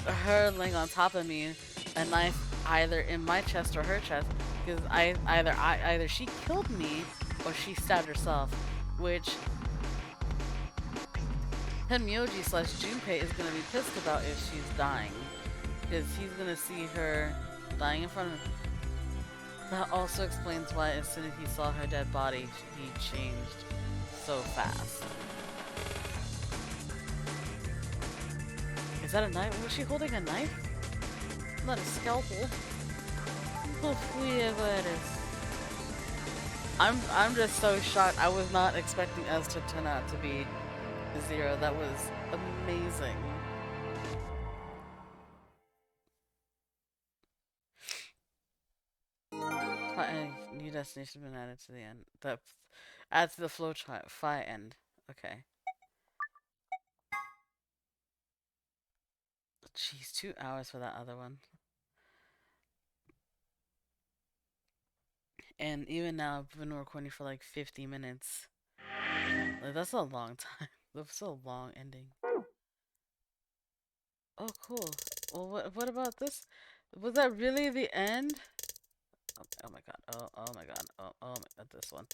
her laying on top of me, a knife either in my chest or her chest, because either she killed me or she stabbed herself, which Tenmyoji slash Junpei is gonna be pissed about if she's dying, because he's gonna see her dying in front of him. That also explains why as soon as he saw her dead body, he changed so fast. Is that a knife? Was she holding a knife? Not a scalpel. I'm just so shocked. I was not expecting us to turn out to be Zero. That was amazing. New destination been added to the end. That adds to the flow chart. Phi end. Okay. Jeez, 2 hours for that other one. And even now, I've been recording for like 50 minutes. Like, that's a long time. That's a long ending. Oh, cool. Well, what about this? Was that really the end? Oh my god. Oh my god. Oh my god, this one.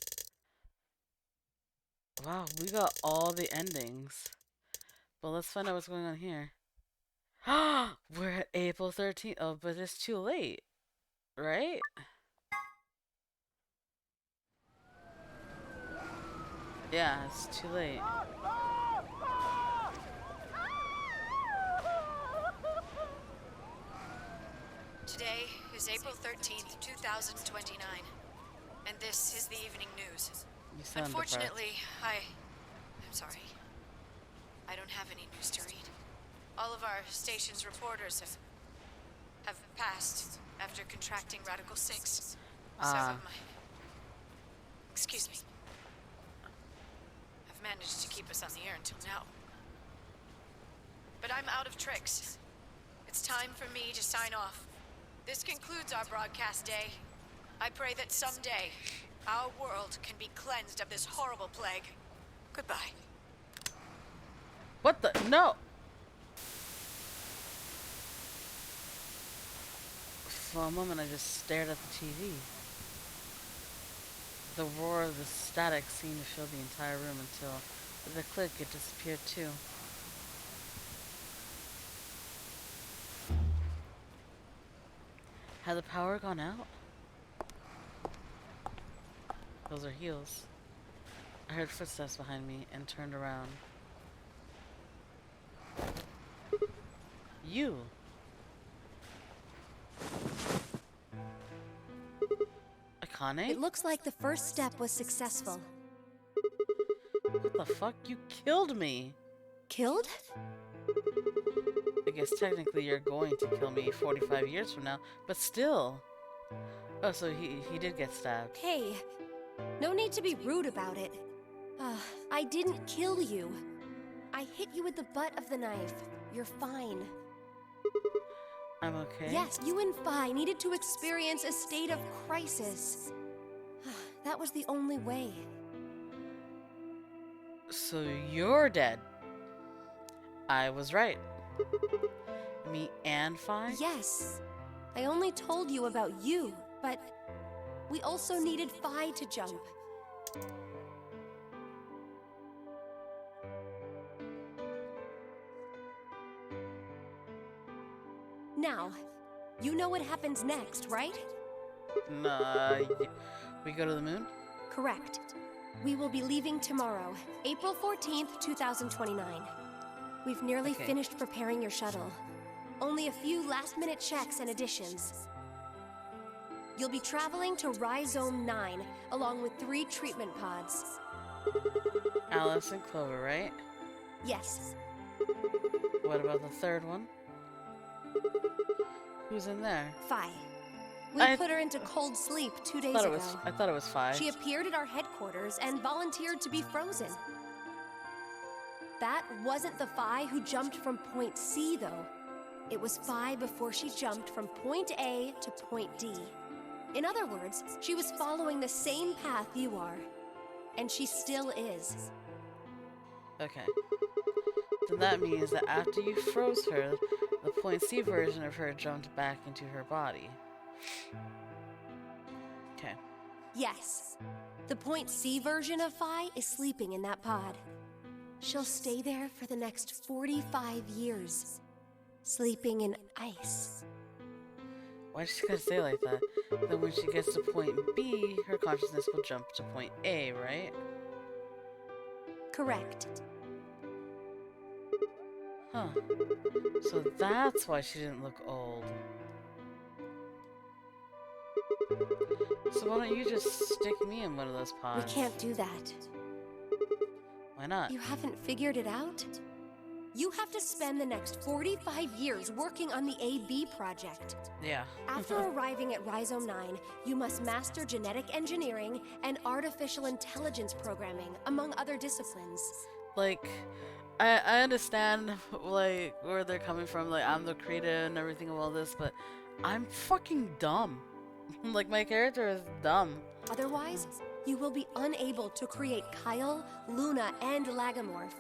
Wow, we got all the endings. Well, let's find out what's going on here. We're at April 13th. Oh, but it's too late. Right? Yeah, it's too late. Today is April 13th, 2029, and this is the evening news. You sound Unfortunately, I'm sorry. I don't have any news to read. All of our station's reporters have passed after contracting Radical 6. Excuse me. I've managed to keep us on the air until now. But I'm out of tricks. It's time for me to sign off. This concludes our broadcast day. I pray that someday our world can be cleansed of this horrible plague. Goodbye. What the? No! For a moment, I just stared at the TV. The roar of the static seemed to fill the entire room until, with a click, it disappeared too. Had the power gone out? Those are heels. I heard footsteps behind me and turned around. You! Akane? It looks like the first step was successful. What the fuck? You killed me! Killed? I guess technically you're going to kill me 45 years from now, but still. Oh, so he did get stabbed. Hey, no need to be rude about it. I didn't kill you. I hit you with the butt of the knife. You're fine. I'm okay. Yes, you and Phi needed to experience a state of crisis. That was the only way. So you're dead. I was right. Me and Phi? Yes. I only told you about you, but we also needed Phi to jump. Now, you know what happens next, right? We go to the moon? Correct. We will be leaving tomorrow, April 14th, 2029. We've nearly finished preparing your shuttle. Only a few last-minute checks and additions. You'll be traveling to Rhizome 9, along with 3 treatment pods. Alice and Clover, right? Yes. What about the third one? Who's in there? Phi. We put her into cold sleep 2 days ago. I thought it was Phi. She appeared at our headquarters and volunteered to be frozen. That wasn't the Phi who jumped from point C, though. It was Phi before she jumped from point A to point D. In other words, she was following the same path you are. And she still is. Okay. Then that means that after you froze her, The point C version of her jumped back into her body. Okay. Yes. The point C version of Phi is sleeping in that pod. She'll stay there for the next 45 years, sleeping in ice. Why does she gotta say it like that? Then when she gets to point B, her consciousness will jump to point A, right? Correct. Huh. So that's why she didn't look old. So why don't you just stick me in one of those We pods? can't do that. Why not? You haven't figured it out? You have to spend the next 45 years working on the AB project. Yeah. After arriving at Rhizome 9, you must master genetic engineering and artificial intelligence programming, among other disciplines. Like, I understand, like, where they're coming from. Like, I'm the creator and everything of all this, but I'm fucking dumb. Like, my character is dumb. Otherwise, you will be unable to create Kyle, Luna, and Lagomorph.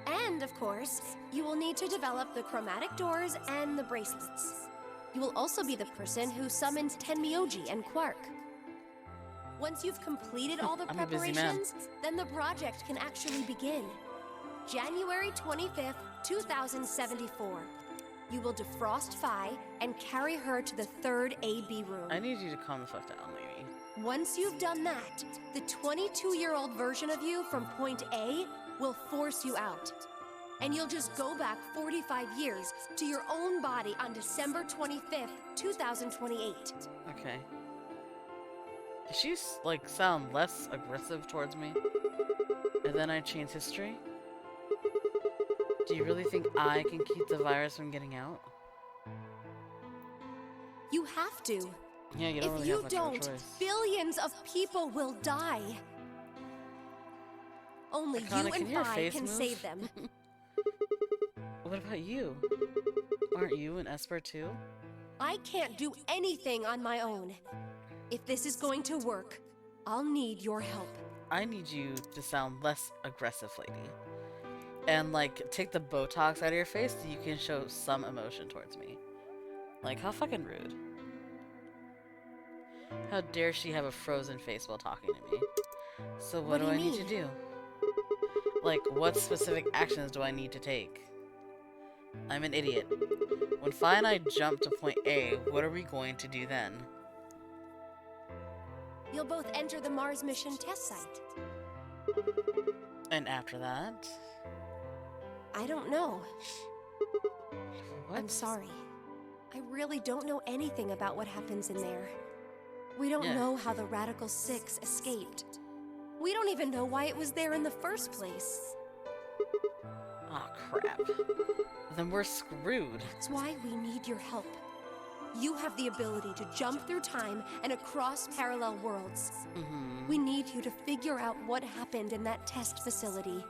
And, of course, you will need to develop the chromatic doors and the bracelets. You will also be the person who summoned Tenmyoji and Quark. Once you've completed all the I'm a busy man. preparations, then the project can actually begin. January 25th, 2074. You will defrost Phi and carry her to the third AB room. I need you to calm the fuck down, lady. Once you've done that, the 22-year-old version of you from point A will force you out. And you'll just go back 45 years to your own body on December 25th, 2028. Okay. Does she, like, sound less aggressive towards me? And then I change history? Do you really think I can keep the virus from getting out? You have to. Yeah, you don't If really you have much of a don't, choice. billions of people will die. Only Akana, you can and your Phi face can move? save them. What about you? Aren't you an Esper too? I can't do anything on my own. If this is going to work, I'll need your help. I need you to sound less aggressive, lady. And, like, take the Botox out of your face so you can show some emotion towards me. Like, how fucking rude. How dare she have a frozen face while talking to me? So what do I need to do? Like, what specific actions do I need to take? I'm an idiot. When Phi and I jump to point A, what are we going to do then? You'll both enter the Mars mission test site. And after that? I don't know. What? I'm sorry. I really don't know anything about what happens in there. We don't Yeah. know how the Radical Six escaped. We don't even know why it was there in the first place. Aw, crap. Then we're screwed. That's why we need your help. You have the ability to jump through time and across parallel worlds. Mm-hmm. We need you to figure out what happened in that test facility.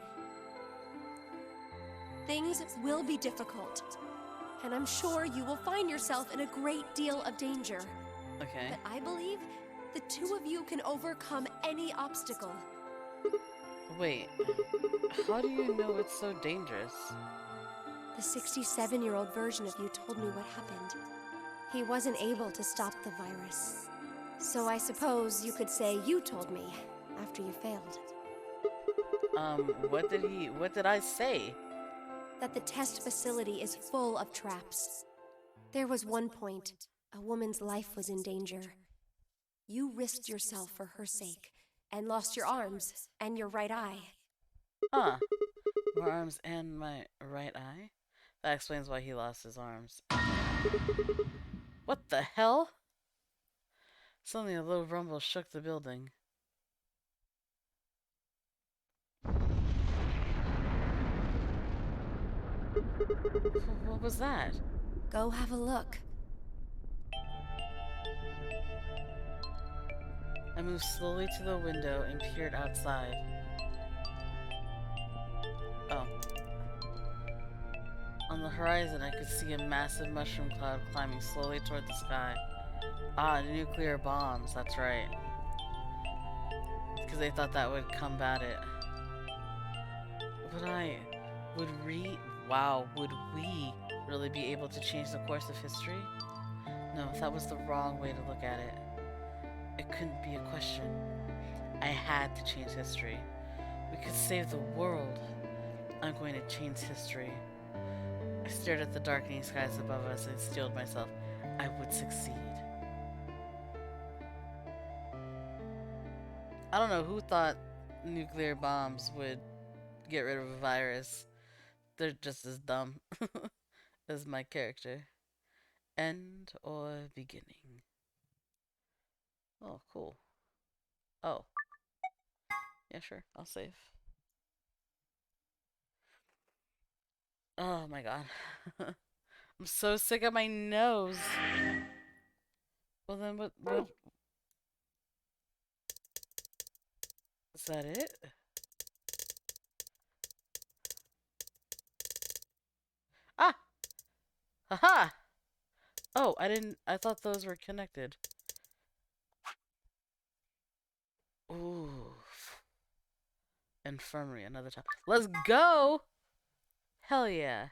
Things will be difficult, and I'm sure you will find yourself in a great deal of danger. Okay. But I believe the two of you can overcome any obstacle. Wait. How do you know it's so dangerous? The 67-year-old version of you told me what happened. He wasn't able to stop the virus. So I suppose you could say you told me after you failed. What did I say? That the test facility is full of traps. There was one point a woman's life was in danger. You risked yourself for her sake and lost your arms and your right eye. Huh. My arms and my right eye? That explains why he lost his arms. What the hell? Suddenly a low rumble shook the building. What was that? Go have a look. I moved slowly to the window and peered outside. Oh. On the horizon, I could see a massive mushroom cloud climbing slowly toward the sky. Ah, nuclear bombs, that's right. Because they thought that would combat it. Would we really be able to change the course of history? No, that was the wrong way to look at it. It couldn't be a question. I had to change history. We could save the world. I'm going to change history. I stared at the darkening skies above us and steeled myself. I would succeed. I don't know who thought nuclear bombs would get rid of a virus. They're just as dumb as my character. End or beginning? Oh, cool. Oh. Yeah, sure. I'll save. Oh my god. I'm so sick of my nose. Well then what is that it? Ah! Haha! Oh, I thought those were connected. Ooh. Infirmary, another time. Let's go! Hell yeah.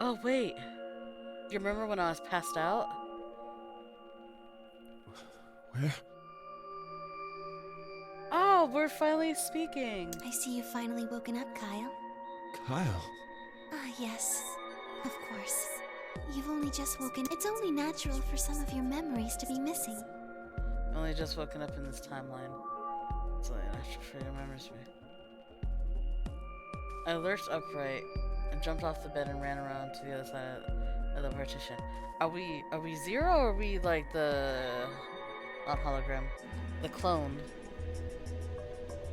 Oh, wait. You remember when I was passed out? Where? Oh, we're finally speaking. I see you've finally woken up, Kyle. Kyle? Ah, yes. Of course. You've only just woken. It's only natural for some of your memories to be missing. Only just woken up in this timeline. It's only natural for your memories to be. I lurched upright and jumped off the bed and ran around to the other side of the partition. Are we Zero or are we like the not hologram? The clone.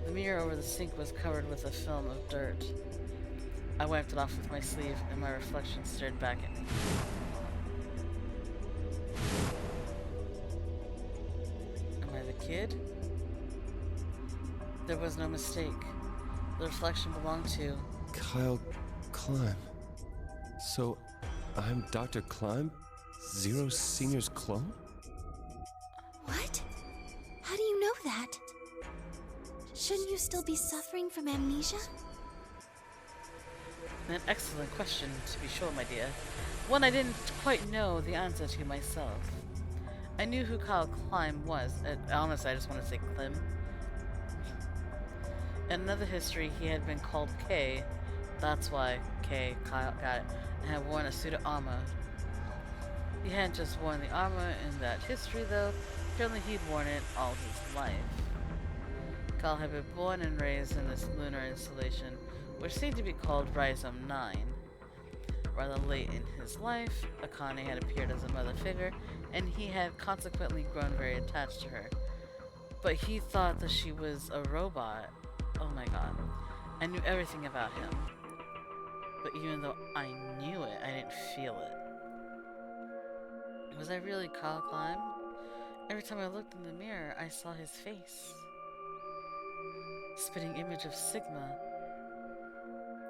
The mirror over the sink was covered with a film of dirt. I wiped it off with my sleeve and my reflection stared back at me. Am I the kid? There was no mistake. The reflection belonged to Kyle Climb. So, I'm Dr. Climb? Zero Senior's clone? What? How do you know that? Shouldn't you still be suffering from amnesia? An excellent question, to be sure, my dear. One I didn't quite know the answer to myself. I knew who Kyle Climb was. Honestly, I just want to say Clem. In another history, he had been called K. That's why K, Kyle, got it, and had worn a suit of armor. He hadn't just worn the armor in that history, though. Apparently, he'd worn it all his life. Kyle had been born and raised in this lunar installation, which seemed to be called Rhizome 9. Rather late in his life, Akane had appeared as a mother figure, and he had consequently grown very attached to her. But he thought that she was a robot. Oh my god. I knew everything about him. But even though I knew it, I didn't feel it. Was I really Kyle Climb? Every time I looked in the mirror, I saw his face. Spitting image of Sigma.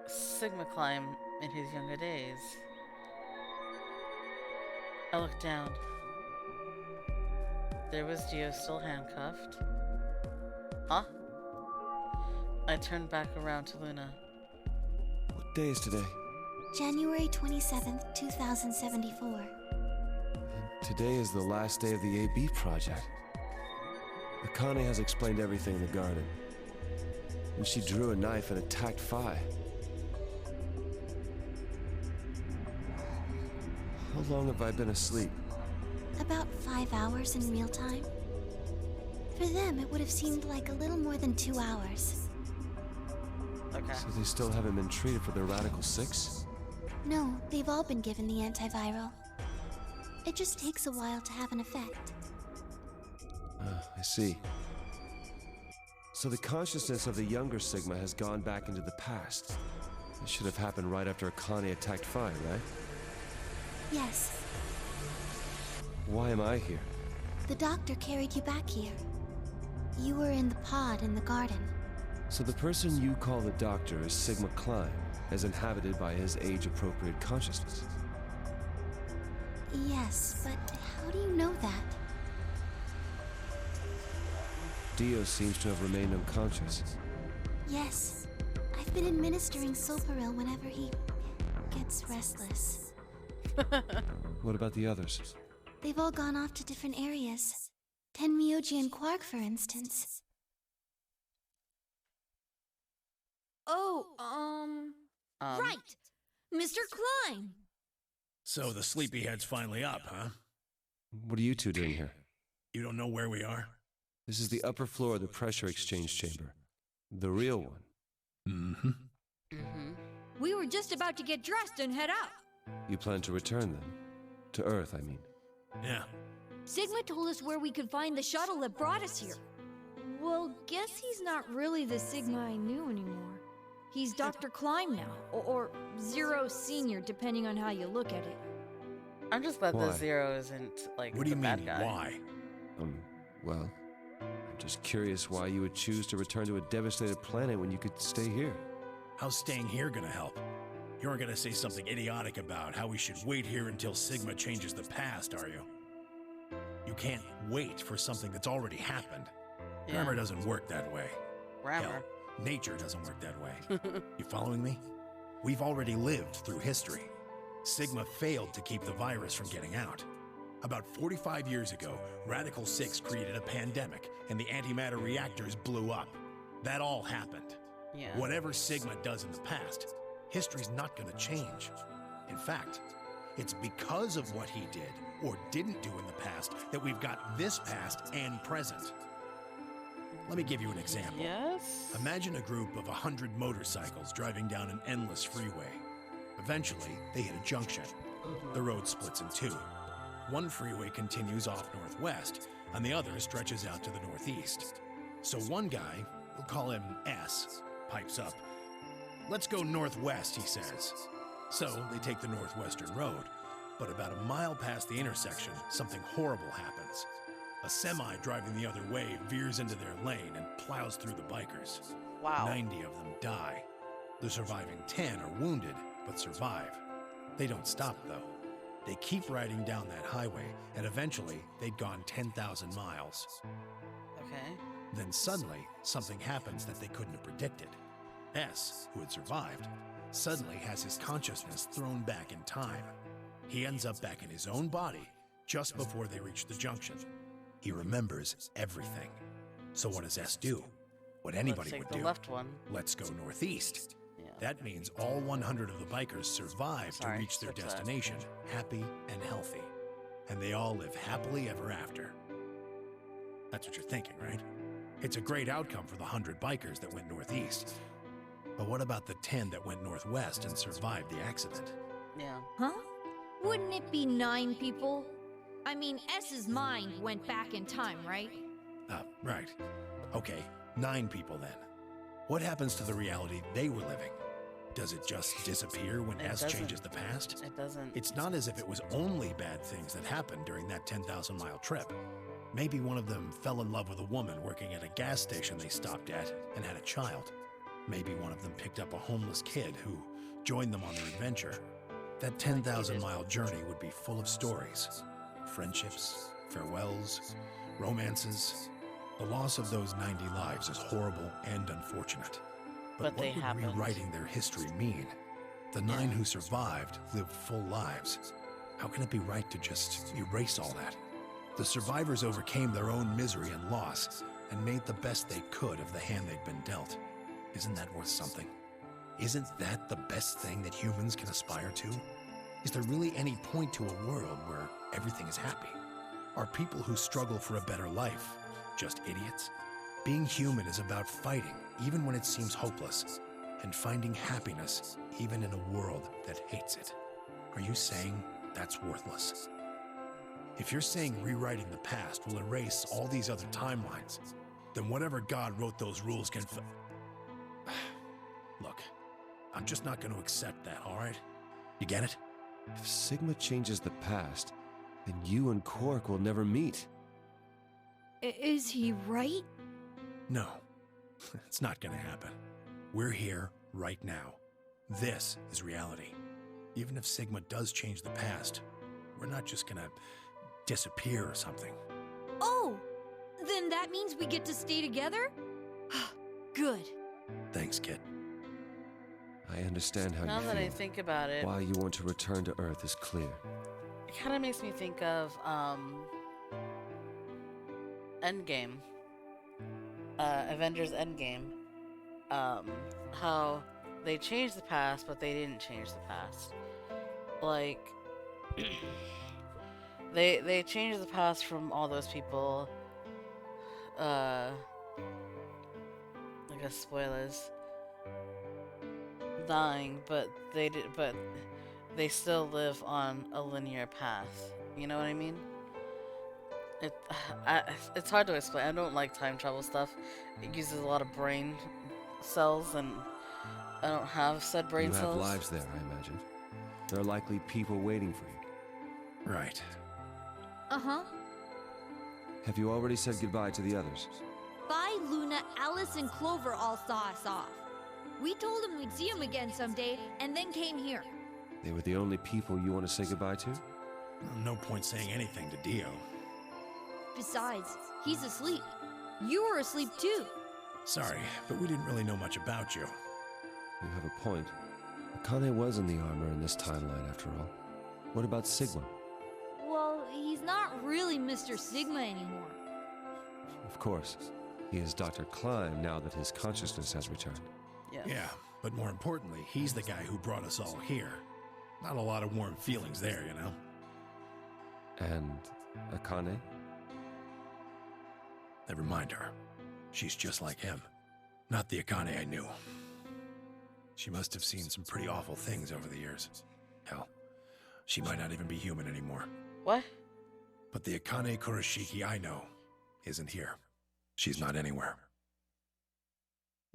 Sigma Climb in his younger days. I looked down. There was Dio still handcuffed. Huh? I turned back around to Luna. What day is today? January 27th, 2074. Today is the last day of the AB project. Akane has explained everything in the garden. And she drew a knife and attacked Phi. How long have I been asleep? About 5 hours in real time. For them, it would have seemed like a little more than 2 hours. Okay. So they still haven't been treated for their Radical 6? No, they've all been given the antiviral. It just takes a while to have an effect. I see. So the consciousness of the younger Sigma has gone back into the past. It should have happened right after Akane attacked Phi, right? Yes. Why am I here? The doctor carried you back here. You were in the pod in the garden. So the person you call the doctor is Sigma Climb, as inhabited by his age-appropriate consciousness. Yes, but how do you know that? Dio seems to have remained unconscious. Yes. I've been administering Soparil whenever he gets restless. What about the others? They've all gone off to different areas. Tenmyoji and Quark, for instance. Right! Mr. Klein! So the sleepyhead's finally up, huh? What are you two doing here? You don't know where we are? This is the upper floor of the pressure exchange chamber. The real one. Mm-hmm. We were just about to get dressed and head out. You plan to return then? To Earth, I mean. Yeah. Sigma told us where we could find the shuttle that brought us here. Well, guess he's not really the Sigma I knew anymore. He's Dr. Klein now, or Zero Senior, depending on how you look at it. I'm just glad Why? that Zero isn't like What do the you bad mean, guy. why? Well, I'm just curious why you would choose to return to a devastated planet when you could stay here. How's staying here gonna help? You aren't gonna say something idiotic about how we should wait here until Sigma changes the past, are you? You can't wait for something that's already happened. Yeah. Grammar doesn't work that way. Grammar. Hell, nature doesn't work that way. You following me? We've already lived through history. Sigma failed to keep the virus from getting out. About 45 years ago, Radical 6 created a pandemic, and the antimatter reactors blew up. That all happened. Yeah. Whatever Sigma does in the past, history's not gonna change. In fact, it's because of what he did or didn't do in the past that we've got this past and present. Let me give you an example. Yes? Imagine a group of 100 motorcycles driving down an endless freeway. Eventually, they hit a junction. The road splits in two. One freeway continues off northwest, and the other stretches out to the northeast. So one guy, we'll call him S, pipes up. "Let's go northwest," he says. So they take the northwestern road, but about a mile past the intersection, something horrible happens. A semi driving the other way veers into their lane and plows through the bikers. Wow. 90 of them die. The surviving 10 are wounded, but survive. They don't stop, though. They keep riding down that highway, and eventually they'd gone 10,000 miles. Okay. Then suddenly, something happens that they couldn't have predicted. S, who had survived, suddenly has his consciousness thrown back in time. He ends up back in his own body just before they reach the junction. He remembers everything. So what does S do? What anybody Let's take would the do. left one. Let's go northeast. Yeah. That means all 100 of the bikers survive Sorry, to reach their switch that. destination, happy and healthy. And they all live happily ever after. That's what you're thinking, right? It's a great outcome for the 100 bikers that went northeast. But what about the 10 that went northwest and survived the accident? Yeah. Huh? Wouldn't it be 9 people? I mean, S's mind went back in time, right? Right. Okay, 9 people then. What happens to the reality they were living? Does it just disappear when It S doesn't. changes the past? It doesn't. It's not as if it was only bad things that happened during that 10,000-mile trip. Maybe one of them fell in love with a woman working at a gas station they stopped at and had a child. Maybe one of them picked up a homeless kid who joined them on their adventure. That 10,000-mile journey would be full of stories. Friendships, farewells, romances. The loss of those 90 lives is horrible and unfortunate. But what they would happened. rewriting their history mean? The 9 who survived lived full lives. How can it be right to just erase all that? The survivors overcame their own misery and loss and made the best they could of the hand they'd been dealt. Isn't that worth something? Isn't that the best thing that humans can aspire to? Is there really any point to a world where everything is happy? Are people who struggle for a better life just idiots? Being human is about fighting, even when it seems hopeless, and finding happiness, even in a world that hates it. Are you saying that's worthless? If you're saying rewriting the past will erase all these other timelines, then whatever God wrote those rules can Look, I'm just not going to accept that, all right? You get it? If Sigma changes the past, then you and Quark will never meet. Is he right? No, it's not going to happen. We're here right now. This is reality. Even if Sigma does change the past, we're not just going to disappear or something. Oh! Then that means we get to stay together? Good. Thanks, kid. I understand how Now you that feel. I think about it, Why you want to return to Earth is clear. it kind of makes me think of Endgame, Avengers Endgame. How they changed the past, but they didn't change the past. Like, they changed the past from all those people. I guess spoilers. Dying, but they still live on a linear path. You know what I mean? It's hard to explain. I don't like time travel stuff. It uses a lot of brain cells, and I don't have said brain You have cells. lives there, I imagine. There are likely people waiting for you. Right. Uh-huh. Have you already said goodbye to the others? Bye, Luna, Alice, and Clover all saw us off. We told them we'd see them again someday, and then came here. They were the only people you want to say goodbye to? No point saying anything to Dio. Besides, he's asleep. You were asleep too. Sorry, but we didn't really know much about you. You have a point. Akane was in the armor in this timeline, after all. What about Sigma? Well, he's not really Mr. Sigma anymore. Of course. He is Dr. Klein now that his consciousness has returned. Yes. Yeah, but more importantly, he's the guy who brought us all here. Not a lot of warm feelings there, you know? And Akane? Never mind her. She's just like him. Not the Akane I knew. She must have seen some pretty awful things over the years. Hell, she might not even be human anymore. What? But the Akane Kurashiki I know isn't here. She's not anywhere.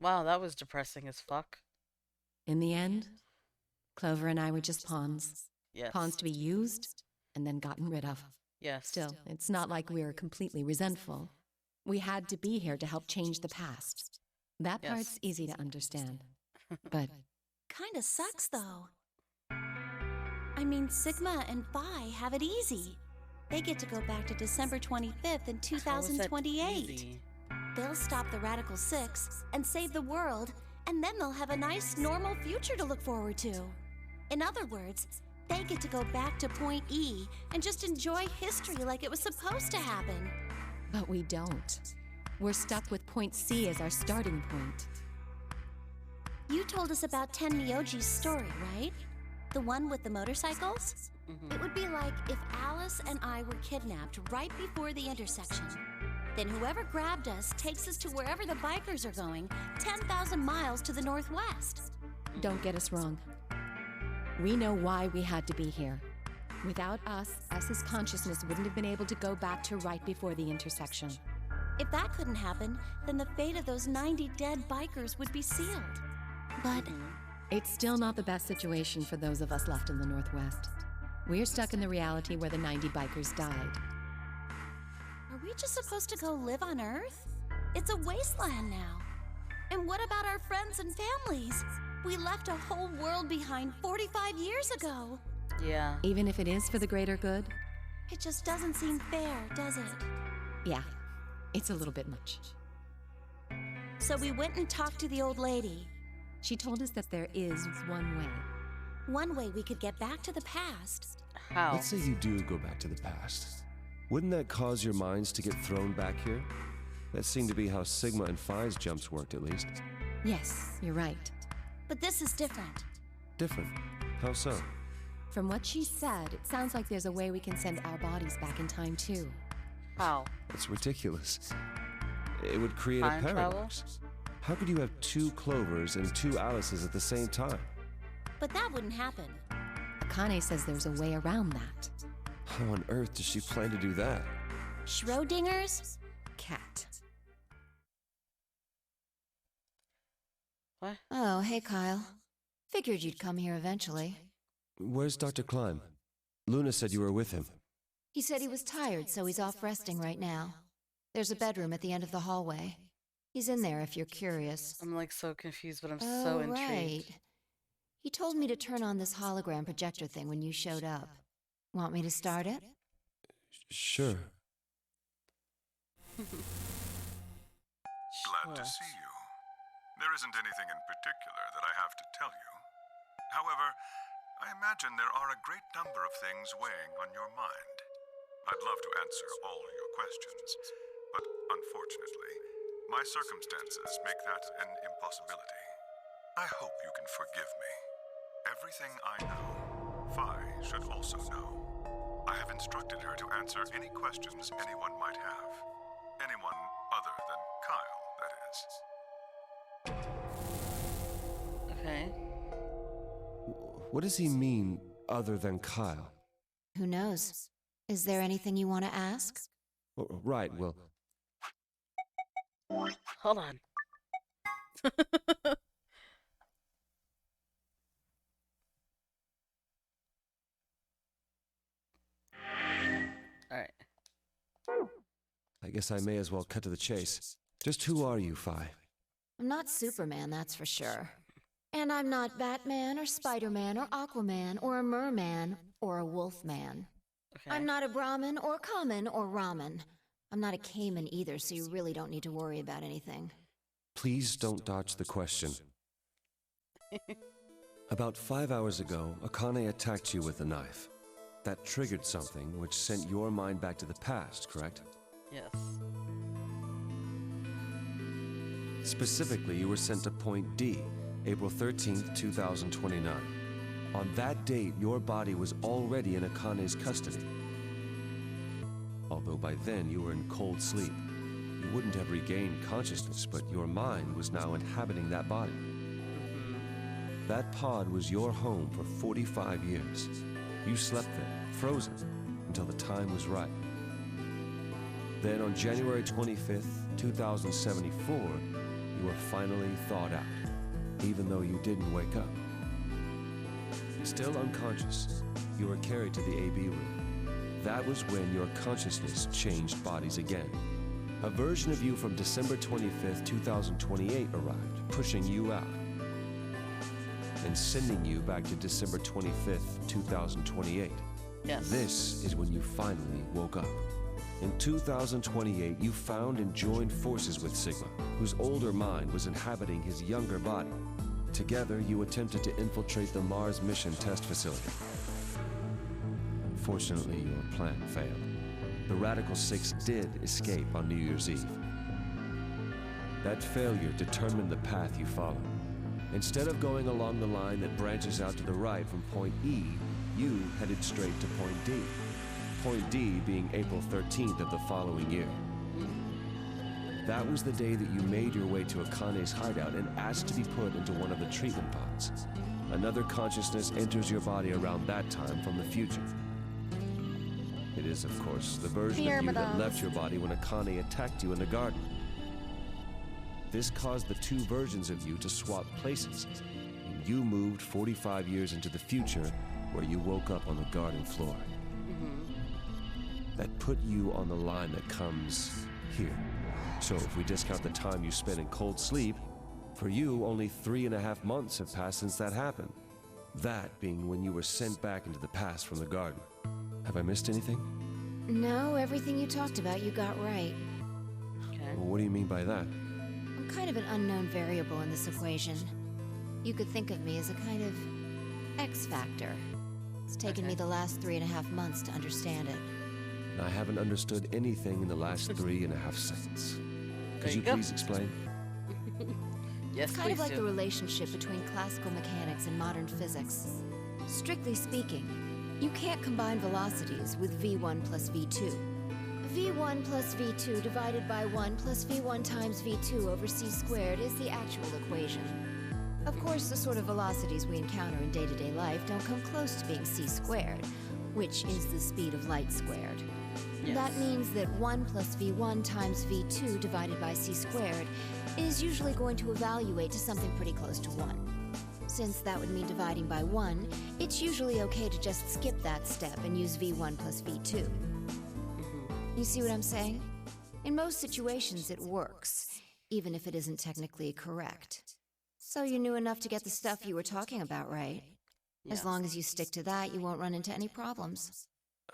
Wow, that was depressing as fuck. In the end, Clover and I were just pawns. Yes. Pawns to be used and then gotten rid of. Yes. Still, it's not like we were completely resentful. We had to be here to help change the past. That Yes. part's easy to understand. But Kinda sucks, though. I mean, Sigma and Phi have it easy. They get to go back to December 25th in How is that 2028. easy? They'll stop the Radical Six and save the world, and then they'll have a nice, normal future to look forward to. In other words, they get to go back to Point E and just enjoy history like it was supposed to happen. But we don't. We're stuck with Point C as our starting point. You told us about Ten Myoji's story, right? The one with the motorcycles? Mhm. It would be like if Alice and I were kidnapped right before the intersection. Then whoever grabbed us takes us to wherever the bikers are going, 10,000 miles to the northwest. Don't get us wrong. We know why we had to be here. Without us, S's consciousness wouldn't have been able to go back to right before the intersection. If that couldn't happen, then the fate of those 90 dead bikers would be sealed. But It's still not the best situation for those of us left in the Northwest. We're stuck in the reality where the 90 bikers died. are we just supposed to go live on Earth? It's a wasteland now. And what about our friends and families? We left a whole world behind 45 years ago. Yeah. Even if it is for the greater good, It just doesn't seem fair, does it? yeah, it's a little bit much. So we went and talked to the old lady. She told us that there is one way. One way we could get back to the past. How? Let's say you do go back to the past. Wouldn't that cause your minds to get thrown back here? That seemed to be how Sigma and Phi's jumps worked, at least. Yes, you're right. But this is different. Different. How so? From what she said, it sounds like there's a way we can send our bodies back in time too. How? That's ridiculous. It would create Time a travel? paradox. How could you have two Clovers and two Alices at the same time? But that wouldn't happen. Akane says there's a way around that. How on earth does she plan to do that? Schrodinger's? Cat. What? Oh, hey, Kyle. Figured you'd come here eventually. Where's Dr. Klein? Luna said you were with him. He said he was tired, so he's off resting right now. There's a bedroom at the end of the hallway. He's in there if you're curious. I'm like so confused, but I'm Oh, so intrigued. right. He told me to turn on this hologram projector thing when you showed up. Want me to start it? Sure. Glad to see you. There isn't anything in particular that I have to tell you. However, I imagine there are a great number of things weighing on your mind. I'd love to answer all your questions, but unfortunately, my circumstances make that an impossibility. I hope you can forgive me. Everything I know, Phi should also know. I have instructed her to answer any questions anyone might have. Anyone other than Kyle, that is. Okay. What does he mean, other than Kyle? Who knows? Is there anything you want to ask? Right, well... Hold on. Alright. I guess I may as well cut to the chase. Just who are you, Phi? I'm not Superman, that's for sure. And I'm not Batman or Spider-Man or Aquaman or a merman or a wolfman. Okay. I'm not a Brahmin or Kamen or Ramen. I'm not a Cayman either, so you really don't need to worry about anything. Please don't dodge the question. About 5 hours ago, Akane attacked you with a knife. That triggered something which sent your mind back to the past, correct? Yes. Specifically, you were sent to Point D, April 13th, 2029. On that date, your body was already in Akane's custody. Although by then you were in cold sleep. You wouldn't have regained consciousness, but your mind was now inhabiting that body. That pod was your home for 45 years. You slept there, frozen, until the time was right. Then on January 25th, 2074, you were finally thawed out, even though you didn't wake up. Still unconscious, you were carried to the AB room. That was when your consciousness changed bodies again. A version of you from December 25th, 2028 arrived, pushing you out, and sending you back to December 25th, 2028. Yes. This is when you finally woke up. In 2028, you found and joined forces with Sigma, whose older mind was inhabiting his younger body. Together, you attempted to infiltrate the Mars mission test facility. Unfortunately, your plan failed. The Radical Six did escape on New Year's Eve. That failure determined the path you followed. Instead of going along the line that branches out to the right from Point E, you headed straight to Point D. Point D being April 13th of the following year. That was the day that you made your way to Akane's hideout and asked to be put into one of the treatment pods. Another consciousness enters your body around that time from the future. It is, of course, the version of you that left your body when Akane attacked you in the garden. This caused the two versions of you to swap places, and you moved 45 years into the future, where you woke up on the garden floor. That put you on the line that comes here. So if we discount the time you spent in cold sleep, for you, only 3.5 months have passed since that happened. That being when you were sent back into the past from the garden. Have I missed anything? No, everything you talked about you got right. Okay. Well, what do you mean by that? I'm kind of an unknown variable in this equation. You could think of me as a kind of X factor. It's taken me the last 3.5 months to understand it. I haven't understood anything in the last 3.5 seconds. Could you go. please explain? Yes, It's kind of please like do. the relationship between classical mechanics and modern physics. Strictly speaking, you can't combine velocities with v1 plus v2. v1 plus v2 divided by 1 plus v1 times v2 over c squared is the actual equation. Of course, the sort of velocities we encounter in day-to-day life don't come close to being c squared, which is the speed of light squared. Yes. That means that 1 plus v1 times v2 divided by c squared is usually going to evaluate to something pretty close to 1. Since that would mean dividing by 1, it's usually okay to just skip that step and use v1 plus v2. You see what I'm saying? In most situations, it works, even if it isn't technically correct. So you knew enough to get the stuff you were talking about right. As long as you stick to that, you won't run into any problems.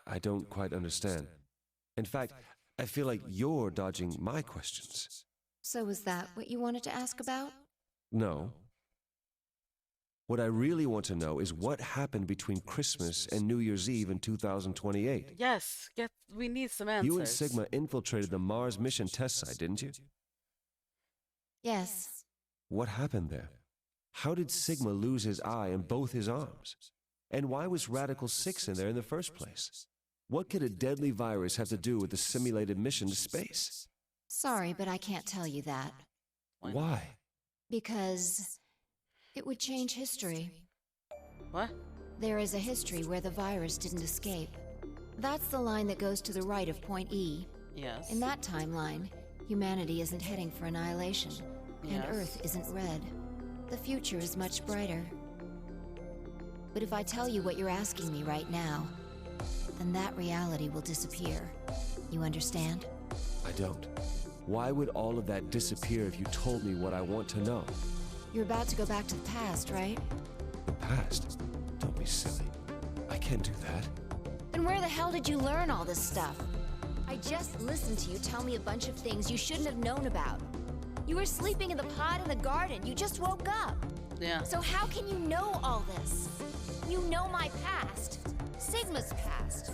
I don't quite understand. In fact, I feel like you're dodging my questions. So was that what you wanted to ask about? No. What I really want to know is what happened between Christmas and New Year's Eve in 2028. Yes, we need some answers. You and Sigma infiltrated the Mars mission test site, didn't you? Yes. What happened there? How did Sigma lose his eye and both his arms? And why was Radical 6 in there in the first place? What could a deadly virus have to do with the simulated mission to space? Sorry, but I can't tell you that. Why? Because it would change history. What? There is a history where the virus didn't escape. That's the line that goes to the right of Point E. Yes. In that timeline, humanity isn't heading for annihilation, and Earth isn't red. The future is much brighter. But if I tell you what you're asking me right now, then that reality will disappear. You understand? I don't. Why would all of that disappear if you told me what I want to know? You're about to go back to the past, right? The past? Don't be silly. I can't do that. Then where the hell did you learn all this stuff? I just listened to you tell me a bunch of things you shouldn't have known about. You were sleeping in the pod in the garden. You just woke up. Yeah. So how can you know all this? You know my past. Sigma's past.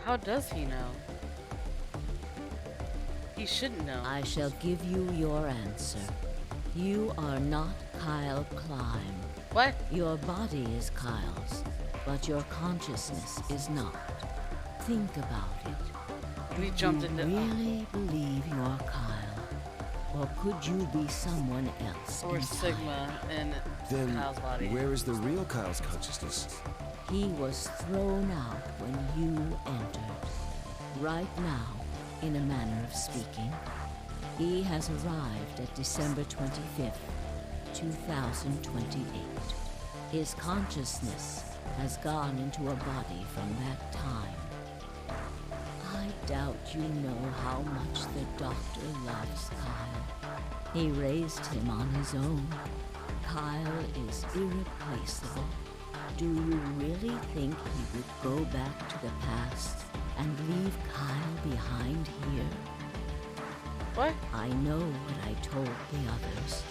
How does he know? He shouldn't know. I shall give you your answer. You are not Kyle Climb. What? Your body is Kyle's, but your consciousness is not. Think about it. We jumped into. Do you really believe you're Kyle, or could you be someone else? Or Sigma in Then Kyle's body. where is the real Kyle's consciousness? He was thrown out when you entered. Right now, in a manner of speaking, he has arrived at December 25th, 2028. His consciousness has gone into a body from that time. I doubt you know how much the Doctor loves Kyle. He raised him on his own. Kyle is irreplaceable. Do you really think he would go back to the past and leave Kyle behind here? What? I know what I told the others,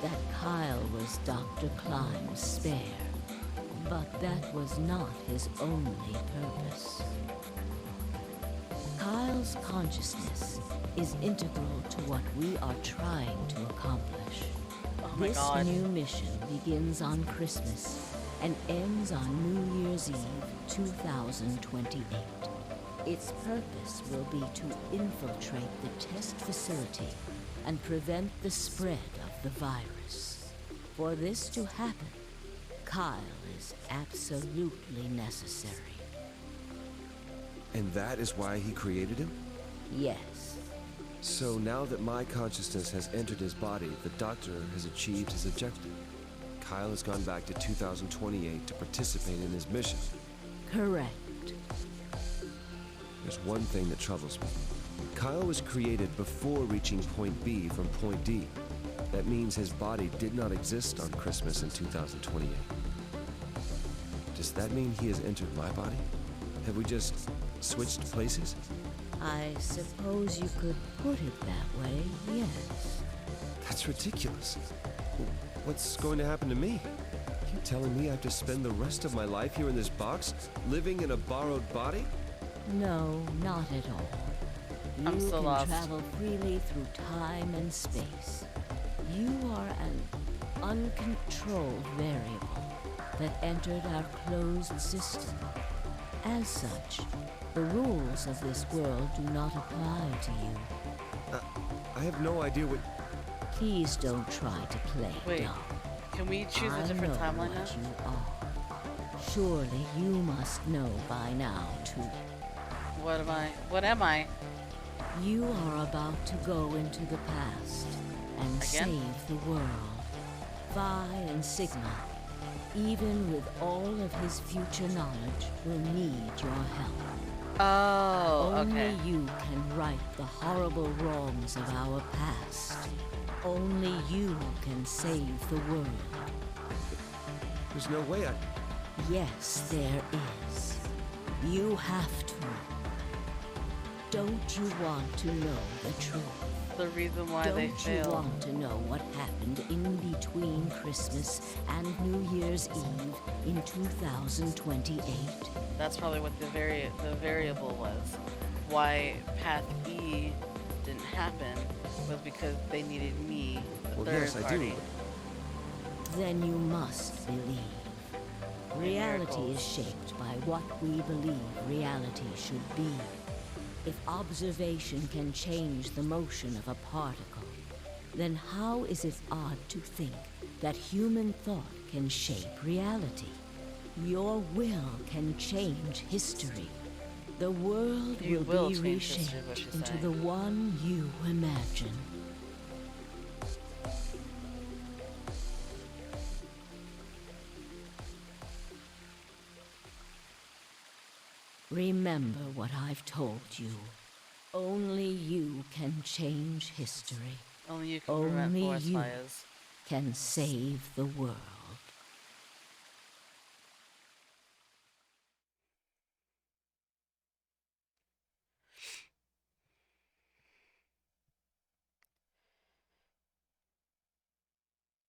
that Kyle was Dr. Climb's spare, but that was not his only purpose. Kyle's consciousness is integral to what we are trying to accomplish. Oh my This God. new mission begins on Christmas and ends on New Year's Eve 2028. Its purpose will be to infiltrate the test facility and prevent the spread of the virus. For this to happen, Kyle is absolutely necessary. And that is why he created him? Yes. So now that my consciousness has entered his body, the Doctor has achieved his objective. Kyle has gone back to 2028 to participate in his mission. Correct. There's one thing that troubles me. Kyle was created before reaching Point B from Point D. That means his body did not exist on Christmas in 2028. Does that mean he has entered my body? Have we just switched places? I suppose you could put it that way, yes. That's ridiculous. What's going to happen to me? You telling me I have to spend the rest of my life here in this box, living in a borrowed body? No, not at all. I'm You so can lost. travel freely through time and space. You are an uncontrolled variable that entered our closed system. As such, the rules of this world do not apply to you. I have no idea what... Please don't try to play Wait, dumb. can we choose I a different know timeline now? what you are. Surely you must know by now, too. What am I? What am I? You are about to go into the past and Again? save the world. Vi and Sigma, even with all of his future knowledge, will need your help. Oh, Only okay. you can right the horrible wrongs of our past. Only you can save the world. There's no way I... Yes, there is. You have to. Don't you want to know the truth? The reason why they Don't you failed. want to know what happened in between Christmas and New Year's Eve in 2028? That's probably what the variable was. Why Path E didn't happen was because they needed me, the third yes, I party. do. Then you must believe. Reality is shaped by what we believe reality should be. If observation can change the motion of a particle, then how is it odd to think that human thought can shape reality? Your will can change history. The world You will will be change history, what reshaped you're into saying. the one you imagine. Remember what I've told you. Only you can change history. Only you can prevent Only forest you fires. can save the world.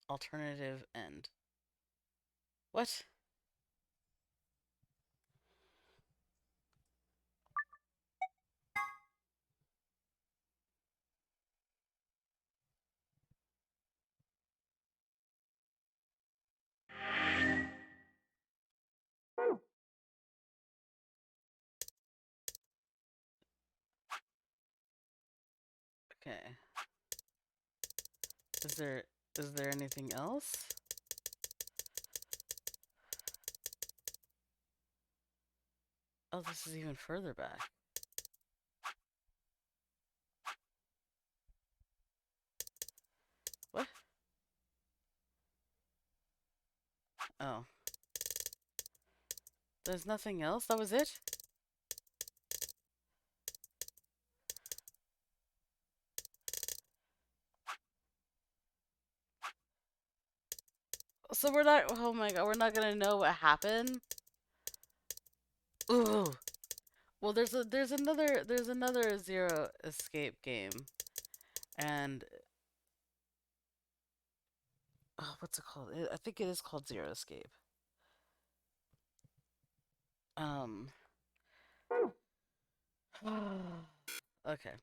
Alternative end. What? Okay. Is there anything else? Oh, this is even further back. What? Oh. There's nothing else? That was it? So we're not, oh my god, we're not gonna know what happened? Ooh. Well, there's another Zero Escape game. And oh, what's it called? I think it is called Zero Escape. Okay.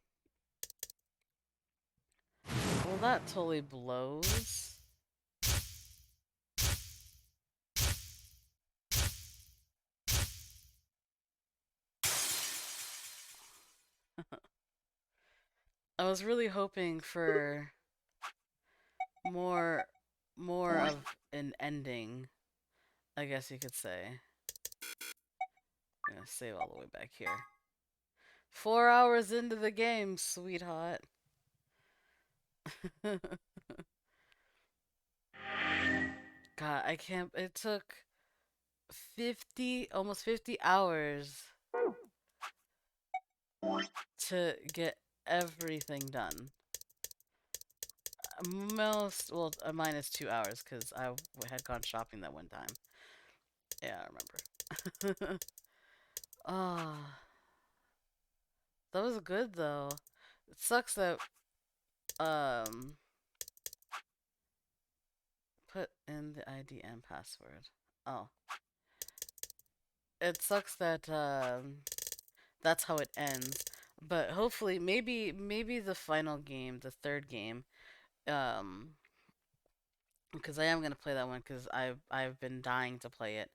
Well, that totally blows. I was really hoping for more of an ending, I guess you could say. I'm gonna save all the way back here. 4 hours into the game, sweetheart. God, I can't. It took almost 50 hours to get everything done. Well, minus 2 hours because I had gone shopping that one time. Yeah, I remember. Ah, that was good though. It sucks that put in the ID and password. Oh, it sucks that that's how it ends. But hopefully, maybe the final game, the third game, because I am gonna play that one because I've been dying to play it.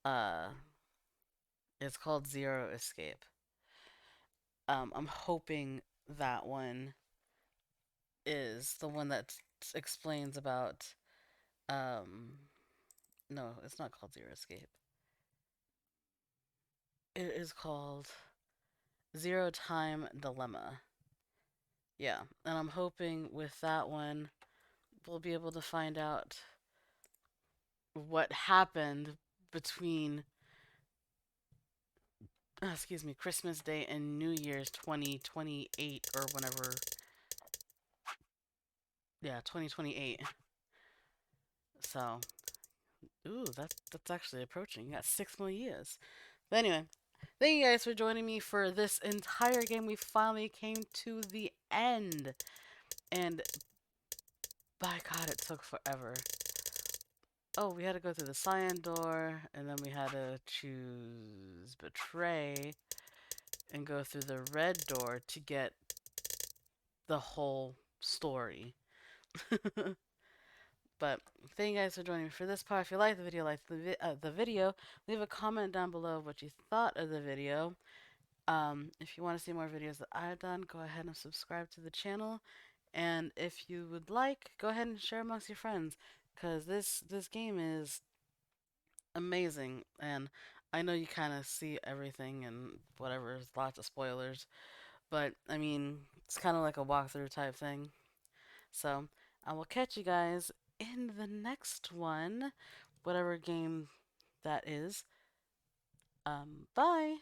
Uh, it's called Zero Escape. I'm hoping that one is the one that explains about no, it's not called Zero Escape. It is called Zero Time Dilemma. Yeah, and I'm hoping with that one we'll be able to find out what happened between excuse me, Christmas Day and New Year's 2028 or whenever. Yeah, 2028. So, ooh, that's actually approaching. You got 6 more years. But anyway, Thank you guys for joining me for this entire game. We finally came to the end. And by God, it took forever. Oh, we had to go through the cyan door, and then we had to choose betray and go through the red door to get the whole story. But thank you guys for joining me for this part. If you like the video, leave a comment down below what you thought of the video. If you want to see more videos that I've done, go ahead and subscribe to the channel. And if you would like, go ahead and share amongst your friends, because this game is amazing. And I know you kind of see everything and whatever, there's lots of spoilers, but I mean, it's kind of like a walkthrough type thing. So I will catch you guys in the next one, whatever game that is. Bye.